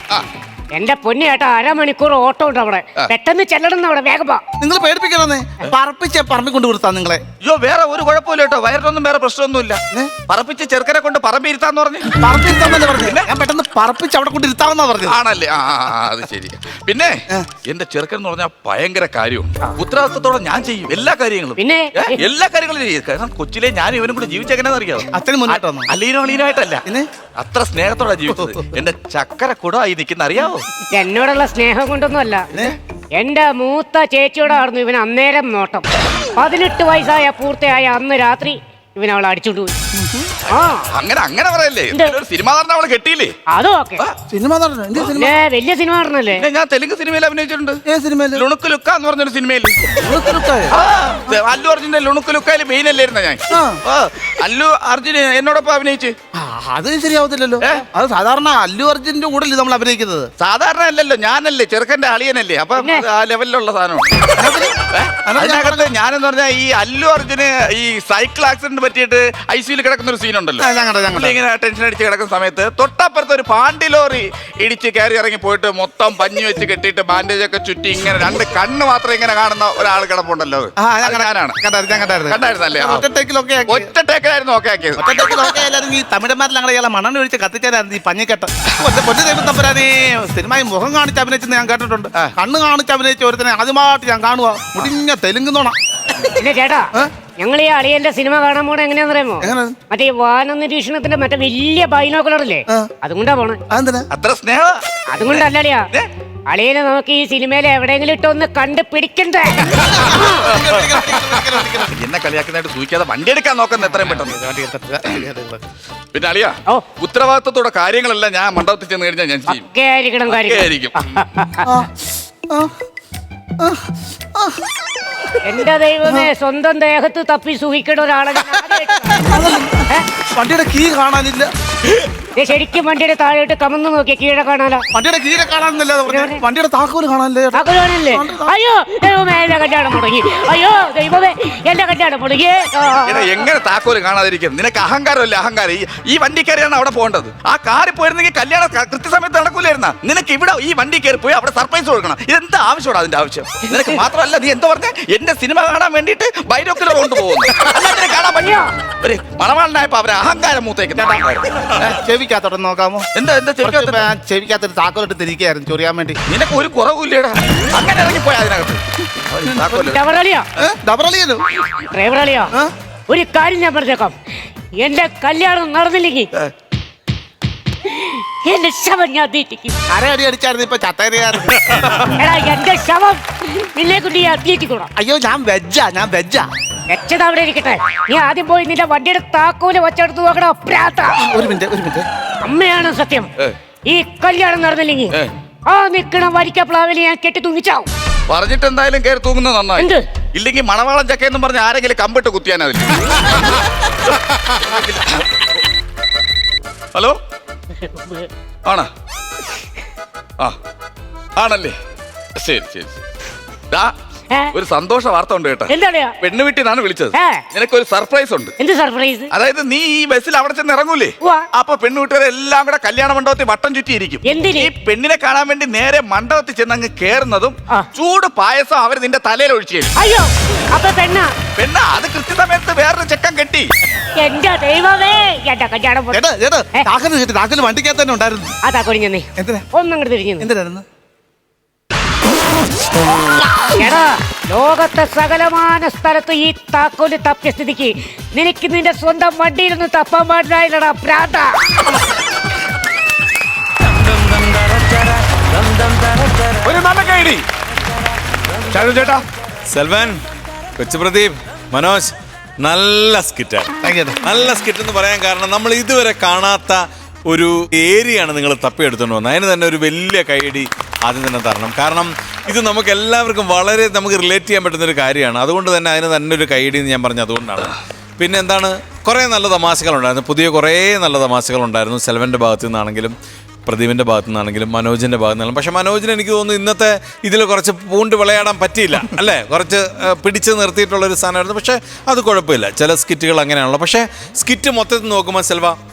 എന്റെ പൊന്നു ചേട്ടാ, 1/2 മണിക്കൂർ ഓട്ടോ ഉണ്ട് അവിടെ. പെട്ടെന്ന് ചെല്ലണം അവിടെ, വേഗം വാ.
നിങ്ങൾ പേടിപ്പിക്കണമെന്നേ, പറപ്പിച്ച് പറമ്പി കൊണ്ട് കൊടുത്താ നിങ്ങളെ.
അയ്യോ, വേറെ ഒരു കുഴപ്പമില്ല കേട്ടോ, വയറിനൊന്നും വേറെ പ്രശ്നമൊന്നുമില്ല. പറപ്പിച്ച് ചെറുക്കനെ കൊണ്ട് പറമ്പിരുത്താന്ന് പറഞ്ഞു.
പറപ്പിരുത്താന്നല്ലേ പറഞ്ഞില്ല, ഞാൻ പെട്ടെന്ന് പറപ്പിച്ച് അവിടെ കൊണ്ട് ഇരുത്താമെന്നാ പറഞ്ഞത്.
ആണല്ലേ? ആ, അത് ശരി. പിന്നെ എന്റെ ചെറുക്കൻ എന്ന് പറഞ്ഞാൽ ഭയങ്കര കാര്യവും ഉത്തരവാദിത്തത്തോടെ ഞാൻ ചെയ്യും എല്ലാ കാര്യങ്ങളും.
പിന്നെ
എല്ലാ കാര്യങ്ങളും ചെയ്യും. കാരണം കൊച്ചിലെ ഞാൻ ഇവനും കൂടെ ജീവിച്ചെങ്ങനെയാന്ന് അറിയാം.
അച്ഛന് മുന്നോട്ട് വന്നു.
അലീനായിട്ടല്ല, അത്ര സ്നേഹത്തോടെ ജീവിച്ചത്. എന്റെ ചക്കര കുടമായി നിൽക്കുന്ന അറിയാവോ?
എന്നോടുള്ള സ്നേഹം കൊണ്ടൊന്നും അല്ല, എന്റെ മൂത്ത ചേച്ചിയോടായിരുന്നു ഇവൻ അന്നേരം നോട്ടം. 18 വയസ്സായ പൂർത്തിയായ അന്ന് രാത്രി ഇവൻ അവളെ അടിച്ചോണ്ട് പോയി.
അങ്ങനെ പറയല്ലേ. ഒരു സിനിമ നടന്ന അവളെ കെട്ടിയില്ലേ?
അതോ ഓക്കെ,
സിനിമ
വലിയ സിനിമ നടന്നല്ലേ?
ഞാൻ തെലുങ്ക് സിനിമയിൽ അഭിനയിച്ചിട്ടുണ്ട്.
ഏത് സിനിമയില്?
ലുണുക്ക് ലുക്ക എന്ന് പറഞ്ഞൊരു സിനിമയിൽ. അല്ലു അർജുന്റെ ലുണുക്ക് ലുക്കയിൽ മെയിൻ അല്ലായിരുന്ന ഞാൻ. അല്ലു അർജുൻ എന്നോടൊപ്പം അഭിനയിച്ച്.
അത് ശരിയാവത്തില്ലല്ലോ. അത് സാധാരണ അല്ലു അർജുന്റെ കൂടെ നമ്മൾ അഭിനയിക്കുന്നത്.
സാധാരണ അല്ലല്ലോ, ഞാനല്ലേ ചെറുക്കന്റെ അളിയനല്ലേ, അപ്പൊ ആ ലെവലിലുള്ള സാധനമാണ്. അതിനകത്ത് ഞാനെന്ന് പറഞ്ഞാൽ ഈ അല്ലു അർജുന് ഈ സൈക്കിൾ ആക്സിഡന്റ് പറ്റിയിട്ട് ICUയിൽ കിടക്കുന്ന ഒരു സീൻ ഉണ്ടല്ലോ. ഇങ്ങനെ ടെൻഷൻ അടിച്ച് കിടക്കുന്ന സമയത്ത് തൊട്ടപ്പുറത്ത് ഒരു പാണ്ടി ലോറി ഇടിച്ച് കയറി ഇറങ്ങി പോയിട്ട് മൊത്തം പഞ്ഞി വെച്ച് കെട്ടിയിട്ട് ബാൻഡേജ് ഒക്കെ ചുറ്റി ഇങ്ങനെ 2 കണ്ണ് മാത്രം ഇങ്ങനെ കാണുന്ന ഒരാൾ കിടപ്പുണ്ടല്ലോ. ഞാനാണ് കണ്ടായിരുന്നല്ലേ? ഒറ്റ ടേക്കിലായിരുന്നു ഓക്കെ ആക്കിയത്.
ഈ തമിഴന്മാരിൽ അങ്ങനെ ഇയാളെ മണ്ണെണ്ണ ഒഴിച്ച് കത്തിച്ചാലായിരുന്നു ഈ പഞ്ഞിക്കെട്ട്. തമ്പുരാനെ സിനിമയിൽ മുഖം കാണിച്ച് അഭിനയിച്ചെന്ന് ഞാൻ കേട്ടിട്ടുണ്ട്. കണ്ണ് കാണിച്ച് അഭിനയിച്ച ഒരുത്തനെ ആദ്യമായിട്ട് ഞാൻ കാണുക മുടിഞ്ഞ തെലുങ്കുന്നോണ.
പിന്നെ ചേട്ടാ, ഞങ്ങൾ ഈ അളിയന്റെ സിനിമ കാണാൻ പോണ എങ്ങനെയാന്ന് അറിയാമോ? മറ്റേ വാന നിരീക്ഷണത്തിന്റെ മറ്റേ വലിയ ബൈനോക്കുലറില്ലേ, അതുകൊണ്ടാ പോണെ.
അത്ര സ്നേഹ
അതുകൊണ്ടല്ലളിയാ, അളിയനെ നമുക്ക് ഈ സിനിമയിൽ എവിടെയെങ്കിലും ഇട്ടൊന്ന് കണ്ട് പിടിക്കണ്ടേ.
എന്നെ കളിയാക്കുന്നതായിട്ട് സൂചിക്കാതെ വണ്ടി എടുക്കാൻ നോക്കുന്ന എത്രയും പെട്ടെന്ന്. പിന്നെ അളിയാ, ഉത്തരവാദിത്തത്തോടെ കാര്യങ്ങളെല്ലാം ഞാൻ മണ്ഡപത്തിൽ ചെന്ന് കഴിഞ്ഞാൽ ഞാൻ ചെയ്യും.
ആയിരിക്കും. എന്റെ ദൈവമേ, സ്വന്തം ദേഹത്ത് തപ്പി സൂഹിക്കണ ഒരാളെ
വണ്ടിയുടെ കീ കാണാനില്ല.
ശരിക്കും വണ്ടിയുടെ താഴോട്ട് കമന്ന് നോക്കിയ കീഴെ കാണാലോ.
വണ്ടിയുടെ കീഴെ കാണാനില്ല, വണ്ടിയുടെ താക്കോല് കാണാനില്ലേ.
അയ്യോ ദൈവമേ, എന്റെ കല്യാണം മുടങ്ങി. അയ്യോ ദൈവമേ, എന്റെ കല്യാണം മുടങ്ങി.
എങ്ങനെ താക്കോല് കാണാതിരിക്കും? നിനക്ക് അഹങ്കാരമല്ലേ അഹങ്കാരം. ഈ വണ്ടി കയറിയാണ് അവിടെ പോകേണ്ടത്. ആ കാറിൽ പോയിരുന്നെങ്കിൽ കല്യാണം കൃത്യസമയത്ത് നടക്കൂലായിരുന്ന. നിനക്ക് ഇവിടെ ഈ വണ്ടി കയറി പോയി അവിടെ സർപ്രൈസ് കൊടുക്കണം. ഇതെന്താ ആവശ്യമാണ് അതിന്റെ ആവശ്യം? നിനക്ക് മാത്രമല്ല, നീ എന്താ പറഞ്ഞ എന്റെ സിനിമ കാണാൻ വേണ്ടിട്ട് ബൈനോക്കുലർ കൊണ്ടുപോകുന്നു. അല്ലാതെ കാണാൻ പറ്റില്ല. ഒരു മണവാളനായപ്പോ അവരെ അഹങ്കാരം മൂത്തേക്ക്.
ചെവിക്കകത്തോട്ട് നോക്കാമോ?
എന്താ
ചെവിക്കകത്തൊരു താക്കോലിട്ട് തിരിക്കുകയായിരുന്നു ചൊറിയാൻ വേണ്ടി.
നിനക്ക് ഒരു കുറവില്ലേടാ. അങ്ങനെ ഇറങ്ങിപ്പോയാ അതിനകത്ത്.
ഒരു കാര്യം ഞാൻ പറഞ്ഞേക്കാം, എന്റെ കല്യാണം നടന്നില്ലെങ്കിൽ എന്റെ ശവം ഞാൻ തീറ്റിക്കും.
അരയടി അടിച്ചായിരുന്നു, ഇപ്പൊ ചത്തരിയായിരുന്നു.
എന്റെ ശവം നിന്നെ കൊണ്ട് ഞാൻ തീറ്റിക്കണം.
അയ്യോ, ഞാൻ വെജ്ജാ.
വെച്ചത് അവിടെ ഇരിക്കട്ടെ. നീ ആദ്യം പോയി നിന്റെ വണ്ടിയുടെ താക്കോല് വച്ചെടുത്ത് നോക്കണോ.
ഒരു മിനിറ്റ്.
അമ്മയാണ് സത്യം. ഈ കല്യാണം നടന്നില്ലെങ്കിൽ ആ നിക്കണ വരിക്ക പ്ലാവില് ഞാൻ കെട്ടി തൂങ്ങിച്ചാവും.
പറഞ്ഞിട്ട് എന്തായാലും കയറി തൂങ്ങുന്നത് നന്നായി. ഇല്ലെങ്കിൽ മണവാളം ചക്കയെന്നും പറഞ്ഞ് ആരെങ്കിലും കമ്പിട്ട് കുത്തിയാനതില്ല. ഹലോ, ആണല്ലേ? ശരി. ഒരു സന്തോഷ വാർത്ത ഉണ്ട് കേട്ടോ. പെണ്ണ് വീട്ടിൽ നിന്നാണ് വിളിച്ചത്. നിനക്കൊരു സർപ്രൈസ് ഉണ്ട്.
എന്ത് സർപ്രൈസ്?
അതായത് നീ ഈ ബസ്സിൽ അവിടെ ചെന്ന് ഇറങ്ങൂലേ, അപ്പൊ പെണ്ണ് വീട്ടുകാരെ എല്ലാം കൂടെ കല്യാണ മണ്ഡപത്തിൽ വട്ടം ചുറ്റിയിരിക്കും. ഈ പെണ്ണിനെ കാണാൻ വേണ്ടി നേരെ മണ്ഡപത്തിൽ ചെന്ന് അങ്ങ് കേറുന്നതും ചൂട് പായസം അവർ നിന്റെ തലയിൽ ഒഴിച്ചു തരും.
അയ്യോ, അപ്പൊ പെണ്ണ
അത് കൃത്യസമയത്ത് വേറൊരു ചെക്കൻ കെട്ടി.
എന്റെ ദൈവമേ, എന്റെ കല്യാണം
വണ്ടിക്കകത്ത് തന്നെ ഉണ്ടായിരുന്നു.
അതാ കൊടിഞ്ഞേ ഒന്നങ്ങോട്ട് തിരിഞ്ഞു.
എന്തിനായിരുന്നു?
എടാ, ലോകത്തെ സകലമാന സ്ഥലത്ത് ഈ താക്കോല് തപ്പിയ സ്ഥിതിക്ക് നിനക്ക് നിന്റെ സ്വന്തം വണ്ടിയിലൊന്നും തപ്പാൻ പാടില്ലായില്ലടാ പ്രാന്ത.
ഒരു നല്ല കൈഡി ചേട്ടാ.
സെൽവൻ, കൊച്ചു പ്രദീപ്, മനോജ്, നല്ല സ്കിറ്റാണ്. നല്ല സ്കിറ്റ് എന്ന് പറയാൻ കാരണം നമ്മൾ ഇതുവരെ കാണാത്ത ഒരു ഏരിയയാണ് നിങ്ങൾ തപ്പിയെടുത്തോണ്ട് വന്നത്. അതിന് തന്നെ ഒരു വലിയ കൈയടി ആദ്യം തന്നെ തരണം. കാരണം ഇത് നമുക്ക് എല്ലാവർക്കും വളരെ നമുക്ക് റിലേറ്റ് ചെയ്യാൻ പറ്റുന്നൊരു കാര്യമാണ്. അതുകൊണ്ട് തന്നെ അതിന് തന്നെ ഒരു കൈയടി എന്ന് ഞാൻ പറഞ്ഞു. അതുകൊണ്ടാണ്. പിന്നെ എന്താണ്, കുറേ നല്ല തമാശകളുണ്ടായിരുന്നു. പുതിയ കുറേ നല്ല തമാശകളുണ്ടായിരുന്നു. സെൽവൻ്റെ ഭാഗത്തു നിന്നാണെങ്കിലും പ്രദീപിൻ്റെ ഭാഗത്തു നിന്നാണെങ്കിലും മനോജിൻ്റെ ഭാഗത്തു നിന്നാണെങ്കിലും. പക്ഷേ മനോജിന് എനിക്ക് തോന്നുന്നു ഇന്നത്തെ ഇതിൽ കുറച്ച് പൂണ്ട് വിളയാടാൻ പറ്റിയില്ല അല്ലേ? കുറച്ച് പിടിച്ച് നിർത്തിയിട്ടുള്ളൊരു സാധനമായിരുന്നു. പക്ഷേ അത് കുഴപ്പമില്ല. ചില സ്കിറ്റുകൾ അങ്ങനെയാണല്ലോ. പക്ഷേ സ്കിറ്റ് മൊത്തത്തിൽ നോക്കുമ്പോൾ സെൽവ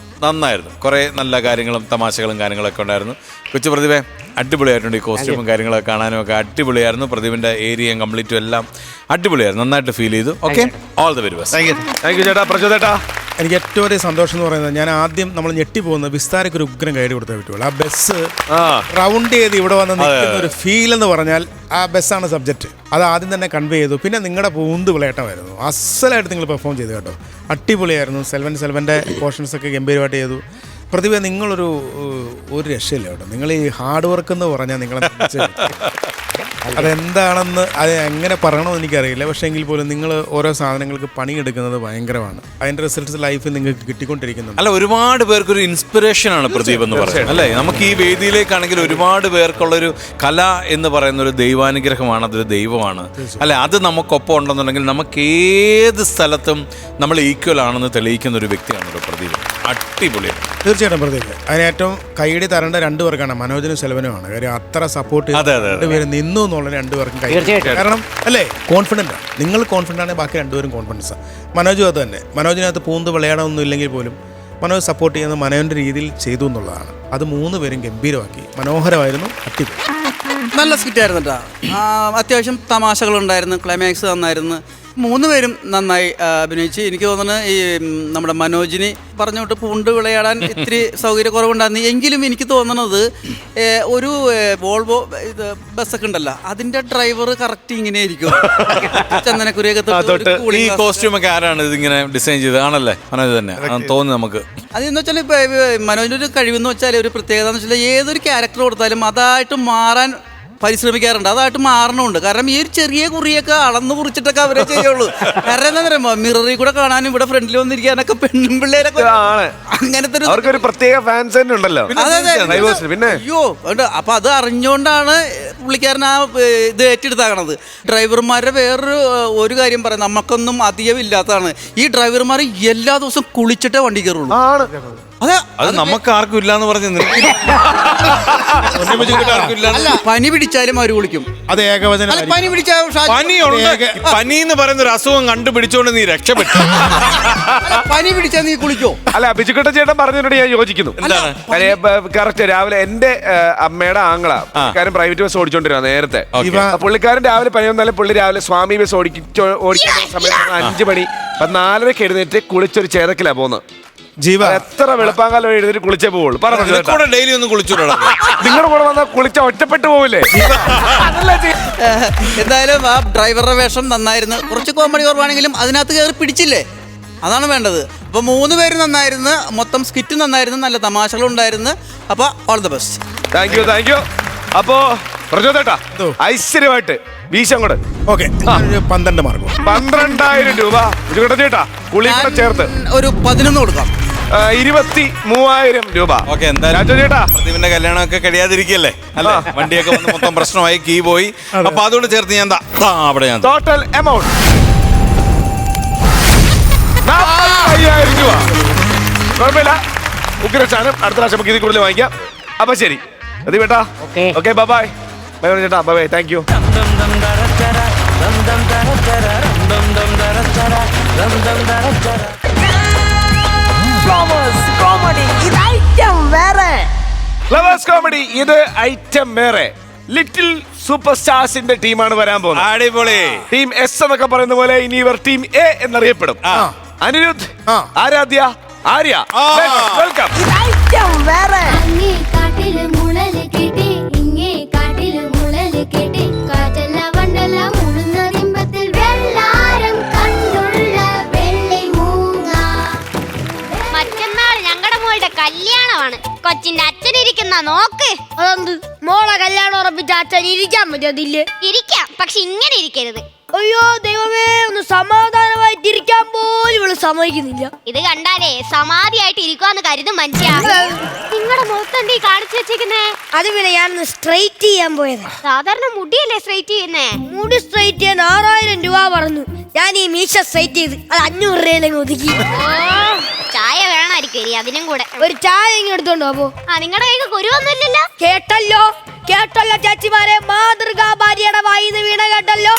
നന്നായിരുന്നു. കുറേ നല്ല കാര്യങ്ങളും തമാശകളും കാര്യങ്ങളൊക്കെ ഉണ്ടായിരുന്നു. കൊച്ചു പ്രതിഭ അടിപൊളിയായിട്ടുണ്ട്. ഈ കോസ്റ്റ്യൂമും കാര്യങ്ങളൊക്കെ കാണാനും ഒക്കെ അടിപൊളിയായിരുന്നു. പ്രതിഭിൻ്റെ ഏരിയയും കംപ്ലീറ്റും എല്ലാം അടിപൊളിയായിരുന്നു. നന്നായിട്ട് ഫീൽ ചെയ്തു. Okay, all the very best.
Thank you ചേട്ടാ. പ്രചോദേട്ടാ,
എനിക്ക് ഏറ്റവും വലിയ സന്തോഷം എന്ന് പറയുന്നത്, ഞാൻ ആദ്യം നമ്മൾ ഞെട്ടിപ്പോകുന്നത് വിസ്താരക്ക് ഒരു ഉഗ്രം ഗൈഡ് കൊടുത്തേ പറ്റുള്ളൂ. ആ ബസ് റൗണ്ട് ചെയ്ത് ഇവിടെ വന്ന് നിൽക്കുന്ന ഒരു ഫീൽ എന്ന് പറഞ്ഞാൽ ആ ബസ്സാണ് സബ്ജക്റ്റ്. അത് ആദ്യം തന്നെ കൺവേ ചെയ്തു. പിന്നെ നിങ്ങളുടെ പൂന്ത് വിളയാട്ടമായിരുന്നു. അസലായിട്ട് നിങ്ങൾ പെർഫോം ചെയ്തു കേട്ടോ. അടിപൊളിയായിരുന്നു. സെൽവൻ്റെ പോർഷൻസൊക്കെ ഗംഭീരമായിട്ട് ചെയ്തു. പ്രതിഭ, നിങ്ങളൊരു രക്ഷയില്ല കേട്ടോ. നിങ്ങൾ ഈ ഹാർഡ് വർക്ക് എന്ന് പറഞ്ഞാൽ നിങ്ങളെ അതെന്താണെന്ന് അത് എങ്ങനെ പറയണമെന്ന് എനിക്കറിയില്ല. പക്ഷേ എങ്കിൽ പോലും നിങ്ങൾ ഓരോ സാധനങ്ങൾക്ക് പണിയെടുക്കുന്നത് ഭയങ്കരമാണ്. അതിൻ്റെ റിസൾട്ട്സ് ലൈഫിൽ നിങ്ങൾക്ക് കിട്ടിക്കൊണ്ടിരിക്കുന്നുണ്ട്.
അല്ല, ഒരുപാട് പേർക്കൊരു ഇൻസ്പിറേഷനാണ് പ്രദീപ് എന്ന് പറയുന്നത് അല്ലേ? നമുക്ക് ഈ വേദിയിലേക്കാണെങ്കിൽ ഒരുപാട് പേർക്കുള്ളൊരു കല എന്ന് പറയുന്ന ഒരു ദൈവാനുഗ്രഹമാണ്. അതൊരു ദൈവമാണ് അല്ലെ? അത് നമുക്കൊപ്പം ഉണ്ടെന്നുണ്ടെങ്കിൽ നമുക്ക് ഏത് സ്ഥലത്തും നമ്മൾ ഈക്വൽ ആണെന്ന് തെളിയിക്കുന്ന ഒരു വ്യക്തിയാണല്ലോ പ്രദീപ്. അടിപൊളിയാണ്.
തീർച്ചയായും തീർച്ചയായിട്ടും പ്രതീക് അതിന് ഏറ്റവും കൈയടി തരേണ്ട രണ്ടുപേർക്കാണ്, മനോജിനും സെൽവനുമാണ്. കാര്യം അത്ര സപ്പോർട്ട് രണ്ടുപേരും നിന്നു എന്നുള്ള രണ്ടുപേർക്കും കൈ. കാരണം അല്ലേ, കോൺഫിഡൻ്റ് ആണ്. നിങ്ങൾ കോൺഫിഡൻ്റ് ആണെങ്കിൽ ബാക്കി രണ്ടുപേരും കോൺഫിഡൻസ്. മനോജും അത് തന്നെ. മനോജിനകത്ത് പൂന്ത് വിളയാടമൊന്നും ഇല്ലെങ്കിൽ പോലും മനോജ് സപ്പോർട്ട് ചെയ്യുന്നത് മനോജിൻ്റെ രീതിയിൽ ചെയ്തു എന്നുള്ളതാണ്. അത് 3 പേരും ഗംഭീരമാക്കി. മനോഹരമായിരുന്നു. അടിപൊളി,
നല്ല സ്കിറ്റായിരുന്നു കേട്ടോ. അത്യാവശ്യം തമാശകളുണ്ടായിരുന്നു, ക്ലൈമാക്സ് നന്നായിരുന്നു. 3 പേരും നന്നായി അഭിനയിച്ച്. എനിക്ക് തോന്നുന്നു ഈ നമ്മുടെ മനോജിന് പറഞ്ഞോട്ട് പൂണ്ട് വിളയാടാൻ ഇത്തിരി സൗകര്യക്കുറവുണ്ടായിരുന്നു. എങ്കിലും എനിക്ക് തോന്നുന്നത് ഒരു വോൾവോ ഇത് ബസ്സൊക്കെ ഉണ്ടല്ലോ, അതിന്റെ ഡ്രൈവർ കറക്റ്റ് ഇങ്ങനെ ആയിരിക്കും. ചന്ദനക്കുരിയൊക്കെ
ഈ കോസ്റ്റ്യൂം ഒക്കെ ആരാണ് ഇതിങ്ങനെ ഡിസൈൻ ചെയ്തത്? ആണല്ലേ മനോജ് തന്നെ തോന്നുന്നു നമുക്ക്.
അതെന്ന് വെച്ചാൽ ഇപ്പൊ മനോജിന്റെ ഒരു കഴിവെന്ന് വെച്ചാൽ ഒരു പ്രത്യേകത എന്ന് വെച്ചാൽ ഏതൊരു ക്യാരക്ടർ കൊടുത്താലും അതായിട്ട് മാറാൻ പരിശ്രമിക്കാറുണ്ട്. അതായിട്ട് മാറണമുണ്ട്. കാരണം ഈ ഒരു ചെറിയ കുറിയൊക്കെ അളന്ന് കുറിച്ചിട്ടൊക്കെ അവരെ ചെയ്യുള്ളൂ. കാരണം എന്താ പറയുമ്പോ മിററിൽ കൂടെ കാണാനും ഇവിടെ ഫ്രണ്ടിൽ വന്നിരിക്കാനൊക്കെ പെണ്ണും പിള്ളേരൊക്കെ അങ്ങനത്തെ ഒരു പ്രത്യേക ഫാൻസ് തന്നെ ഉണ്ടല്ലോ. പിന്നെ അയ്യോ അപ്പൊ അത് അറിഞ്ഞുകൊണ്ടാണ് പുള്ളിക്കാരൻ ആ ഇത് ഏറ്റെടുത്താകണത്. ഡ്രൈവർമാരുടെ വേറൊരു കാര്യം പറയാം, നമുക്കൊന്നും അധികം ഇല്ലാത്തതാണ്. ഈ ഡ്രൈവർമാർ എല്ലാ ദിവസവും കുളിച്ചിട്ടേ വണ്ടി കയറുള്ളൂ.
അത് നമുക്ക് ആർക്കും ഇല്ലാന്ന് പറഞ്ഞു.
പനി പിടിച്ചാലും അവർ കുളിക്കും.
അത് ഏകവചനം.
പനി പിടിച്ചാൽ
പനി എന്ന് പറയുന്ന ഒരു അസുഖം കണ്ടുപിടിച്ചോണ്ട് നീ രക്ഷപ്പെട്ടു.
പനി പിടിച്ചാൽ നീ കുളിക്കോ?
അല്ല, ബിജുക്കുട്ടൻ ചേട്ടൻ പറഞ്ഞതിനോട് ഞാൻ യോജിക്കുന്നു. കറക്റ്റ്. രാവിലെ എന്റെ അമ്മയുടെ ആങ്ങള പുള്ളിക്കാരൻ പ്രൈവറ്റ് ബസ് ഓടിച്ചോണ്ടിരുന്ന നേരത്തെ. പുള്ളിക്കാരൻ രാവിലെ പനി വന്നാലും പുള്ളി രാവിലെ സ്വാമി ബസ് ഓടിക്കുന്ന സമയത്ത് 5 മണി 4:30 എഴുന്നേറ്റ് കുളിച്ചൊരു ചേതക്കിലാ പോകുന്നത്. ജീവ എത്ര വെളുപ്പാങ്കാലം എഴുന്നേറ്റ് കുളിച്ചേ പോവുള്ളൂ. പറഞ്ഞു
ഡെയിലി ഒന്ന് കുളിച്ചോടാ.
നിങ്ങളുടെ കൂടെ വന്നാൽ കുളിച്ച ഒറ്റപ്പെട്ടു പോവില്ലേ?
എന്തായാലും ആ ഡ്രൈവറുടെ വേഷം നന്നായിരുന്നു. കുറച്ച് കോമഡി കുറവാണെങ്കിലും അതിനകത്ത് കയറി പിടിച്ചില്ലേ, അതാണ് വേണ്ടത്. അപ്പൊ 3 പേര് നന്നായിരുന്നു. മൊത്തം സ്കിറ്റ് നന്നായിരുന്നു. നല്ല തമാശകളുണ്ടായിരുന്നു. അപ്പൊ all the best.
Thank you. അപ്പോ പ്രചോദേട്ടാ ഐശ്വര്യമായിട്ട് വീശങ്ങോട്.
Okay, 12 mark.
12,000 രൂപ ബിജുക്കുട്ടൻ ചേട്ടാ കുളിക്കൂടെ ചേർത്ത്
ഒരു 11 കൊടുക്കാം.
23,000 രൂപ.
ഓക്കെ, എന്തായാലും ചേട്ടാ പ്രതിവിന്റെ കല്യാണമൊക്കെ കഴിയാതിരിക്കല്ലേ അല്ലേ? വണ്ടിയൊക്കെ വന്ന് മൊത്തം പ്രശ്നമായി, കീ പോയി. അപ്പൊ അതുകൊണ്ട് ചേർത്ത് ഞാൻ അവിടെ ഞാൻ
ടോട്ടൽ എമൗണ്ട് 45,000 രൂപ. കുഴപ്പമില്ല, ഉഗ്രശാനം. അടുത്ത പ്രാവശ്യം നമുക്ക് ഇതിൽ കൂടുതൽ വാങ്ങിക്കാം. അപ്പൊ ശരി ചേട്ടാ. ഓക്കെ, ബൈ ബൈ ചേട്ടാ. Bye bye, thank you. Flowers comedy ഇത് ഐറ്റം വേറെ. ലിറ്റിൽ സൂപ്പർ സ്റ്റാർസിന്റെ ടീമാണ് വരാൻ പോകുന്നത്.
അടിപൊളി.
ടീം എസ് എന്നൊക്കെ പറയുന്ന പോലെ ഇനി ഇവർ ടീം എ എന്നറിയപ്പെടും. അനിരുദ്ധ്, ആരാധ്യ, ആര്യ, വെൽക്കം.
കല്യാണമാണ്. കൊച്ചിന്റെ അച്ഛൻ ഇരിക്കുന്ന നോക്ക്. അതെന്ത് മോളെ കല്യാണം ഉറപ്പിച്ച അച്ഛൻ ഇരിക്കാൻ പറ്റത്തില്ലേ? ഇരിക്കാം, പക്ഷെ ഇങ്ങനെ ഇരിക്കരുത്. അയ്യോ ദൈവമേ, ഒന്ന് സമാധാനമായിട്ട് ഇരിക്കാൻ പോലും ഇവള് സമ്മതിക്കുന്നില്ല. ഇത് കണ്ടാലേ സമാധിയായിട്ട് ഇരിക്കുവാന്ന് കരുതും മനുഷ്യ. നിങ്ങളുടെ മുഖത്ത് എന്തീ കാണിച്ചു വെച്ചേക്കുന്നേ? അത് പിന്നെ ഞാനൊന്ന് സ്ട്രെയിറ്റ് ചെയ്യാൻ പോയത്. സാധാരണ മുടിയല്ലേ സ്ട്രെയിറ്റ് ചെയ്യുന്നേ? മുടി സ്ട്രെയിറ്റ് ചെയ്യാൻ 6,000 രൂപ പറഞ്ഞു. ഞാൻ ഈ മീശ സ്ട്രെയിറ്റ് ചെയ്ത് അത് 500 രൂപയിലേക്ക് ഒതുക്കി. ചായ വേണമായിരിക്കും ഇനി അതിനും കൂടെ. ഒരു ചായ ഇങ്ങനെ എടുത്തോണ്ടോ? അപ്പോ നിങ്ങളുടെ കൈക്ക് കുരുവൊന്നുമില്ലല്ലോ. കേട്ടല്ലോ ചേച്ചിമാരെ, മാതൃകാ ഭാര്യയുടെ വായിന്ന് വീണ കേട്ടല്ലോ.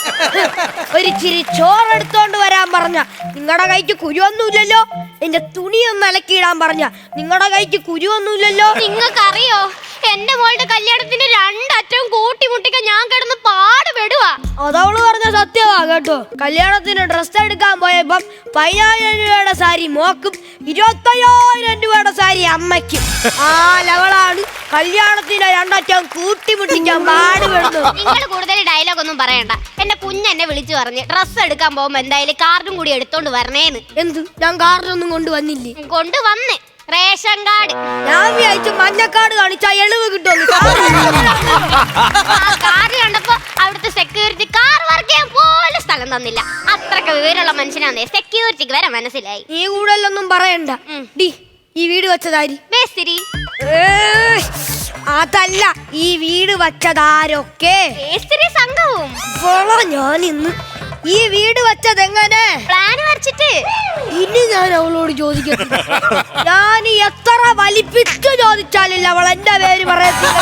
ഒരു ചിരി ചോറെടുത്തോണ്ട് വരാൻ പറഞ്ഞ നിങ്ങളുടെ കൈക്ക് കുരുവൊന്നുമില്ലല്ലോ. എന്റെ തുണിയൊന്ന് അലക്കിയിടാൻ പറഞ്ഞ നിങ്ങളുടെ കൈക്ക് കുരുവൊന്നുമില്ലല്ലോ. നിങ്ങൾക്കറിയോ എന്റെ മോളുടെ കല്യാണത്തിന് 2 അറ്റവും കൂട്ടിമുട്ടിക്കാൻ ഞാൻ കിടന്ന് പാടുപെടുവാ. അതവള് പറഞ്ഞ സത്യമാ കേട്ടോ. കല്യാണത്തിന് ഡ്രസ് എടുക്കാൻ പോയപ്പം 15,000 രൂപയുടെ സാരി മോക്കും 25,000 രൂപയുടെ സാരി അമ്മയ്ക്കും. ആ ലവളാണ് കല്യാണത്തിന് 2 അറ്റവും കൂട്ടിമുട്ടിക്കാൻ പാടുപെടുന്നത്. നിങ്ങൾ കൂടുതൽ ഡയലോഗ് ഒന്നും പറയണ്ട. എന്റെ കുഞ്ഞെന്നെ വിളിച്ചു പറഞ്ഞ് ഡ്രസ് എടുക്കാൻ പോകുമ്പോ എന്തായാലും കാർഡും കൂടി എടുത്തോണ്ട് വരണേന്ന്. എന്ത്? ഞാൻ കാർഡൊന്നും കൊണ്ടുവന്നില്ലേ? കൊണ്ടുവന്ന് റേഷൻ കാർഡ്. ഞാൻ വിചാരിച്ചു മഞ്ഞക്കാർഡ് കാണിച്ചാ എളിവ് കിട്ടുമെന്ന്. കാർഡ് കണ്ടപ്പോ അവിടുത്തെ സെക്യൂരിറ്റി കാർ വർക്ക് ചെയ്യാൻ പോലും സ്ഥലം തന്നില്ല. അത്രക്ക് വിവരമുള്ള മനുഷ്യനാന്നേ സെക്യൂരിറ്റിക്ക് വരെ മനസ്സിലായി. നീ കൂടുതലൊന്നും പറയണ്ട. ഈ വീട് വെച്ചതാരി? മേസ്തിരി. അതല്ല, ഈ വീട് വെച്ചതാരൊക്കെ? മേസ്തിരി സംഘവും. ഞാൻ ഇന്ന് ഈ വീട് വെച്ചത് എങ്ങനെ? പ്ലാൻ വരച്ചിട്ട്. ഇനി ഞാൻ അവളോട് ചോദിക്കത്തില്ല. ഞാൻ എത്ര വലിപ്പിച്ചു ചോദിച്ചാലില്ല അവൾ എന്റെ പേര് പറയത്തില്ല.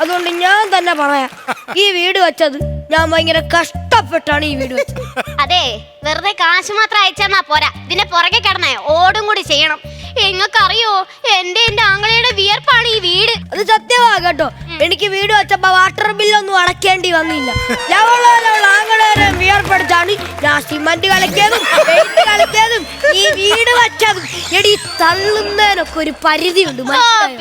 അതുകൊണ്ട് ഞാൻ തന്നെ പറയാം, ഈ വീട് വെച്ചത് ഞാൻ ഭയങ്കര കഷ്ടപ്പെട്ടാണ് ഈ വീട് വെച്ചത്.
അതെ, വെറുതെ കാശ് മാത്രം അയച്ചാ പോരാ, ഇതിന്റെ പുറകെ കിടന്നേ ഓടും കൂടി ചെയ്യണം. നിങ്ങൾക്കറിയോ, എന്റെ ആങ്ങളയുടെ വിയർപ്പാണ് ഈ വീട്.
അത് സത്യമാ കേട്ടോ. എനിക്ക് വീട് വെച്ചപ്പോ വാട്ടർ ബില്ലൊന്നും അടയ്ക്കേണ്ടി വന്നില്ല. ആങ്ങളെ വിയർപ്പെടുത്താണ് ഞാൻ സിമന്റ് കളിക്കാനും പെയിന്റ് കളിക്കാനും ഈ വീട് വെച്ചതും. എടി, തള്ളുന്നതിനൊക്കെ ഒരു പരിധിയുണ്ട്.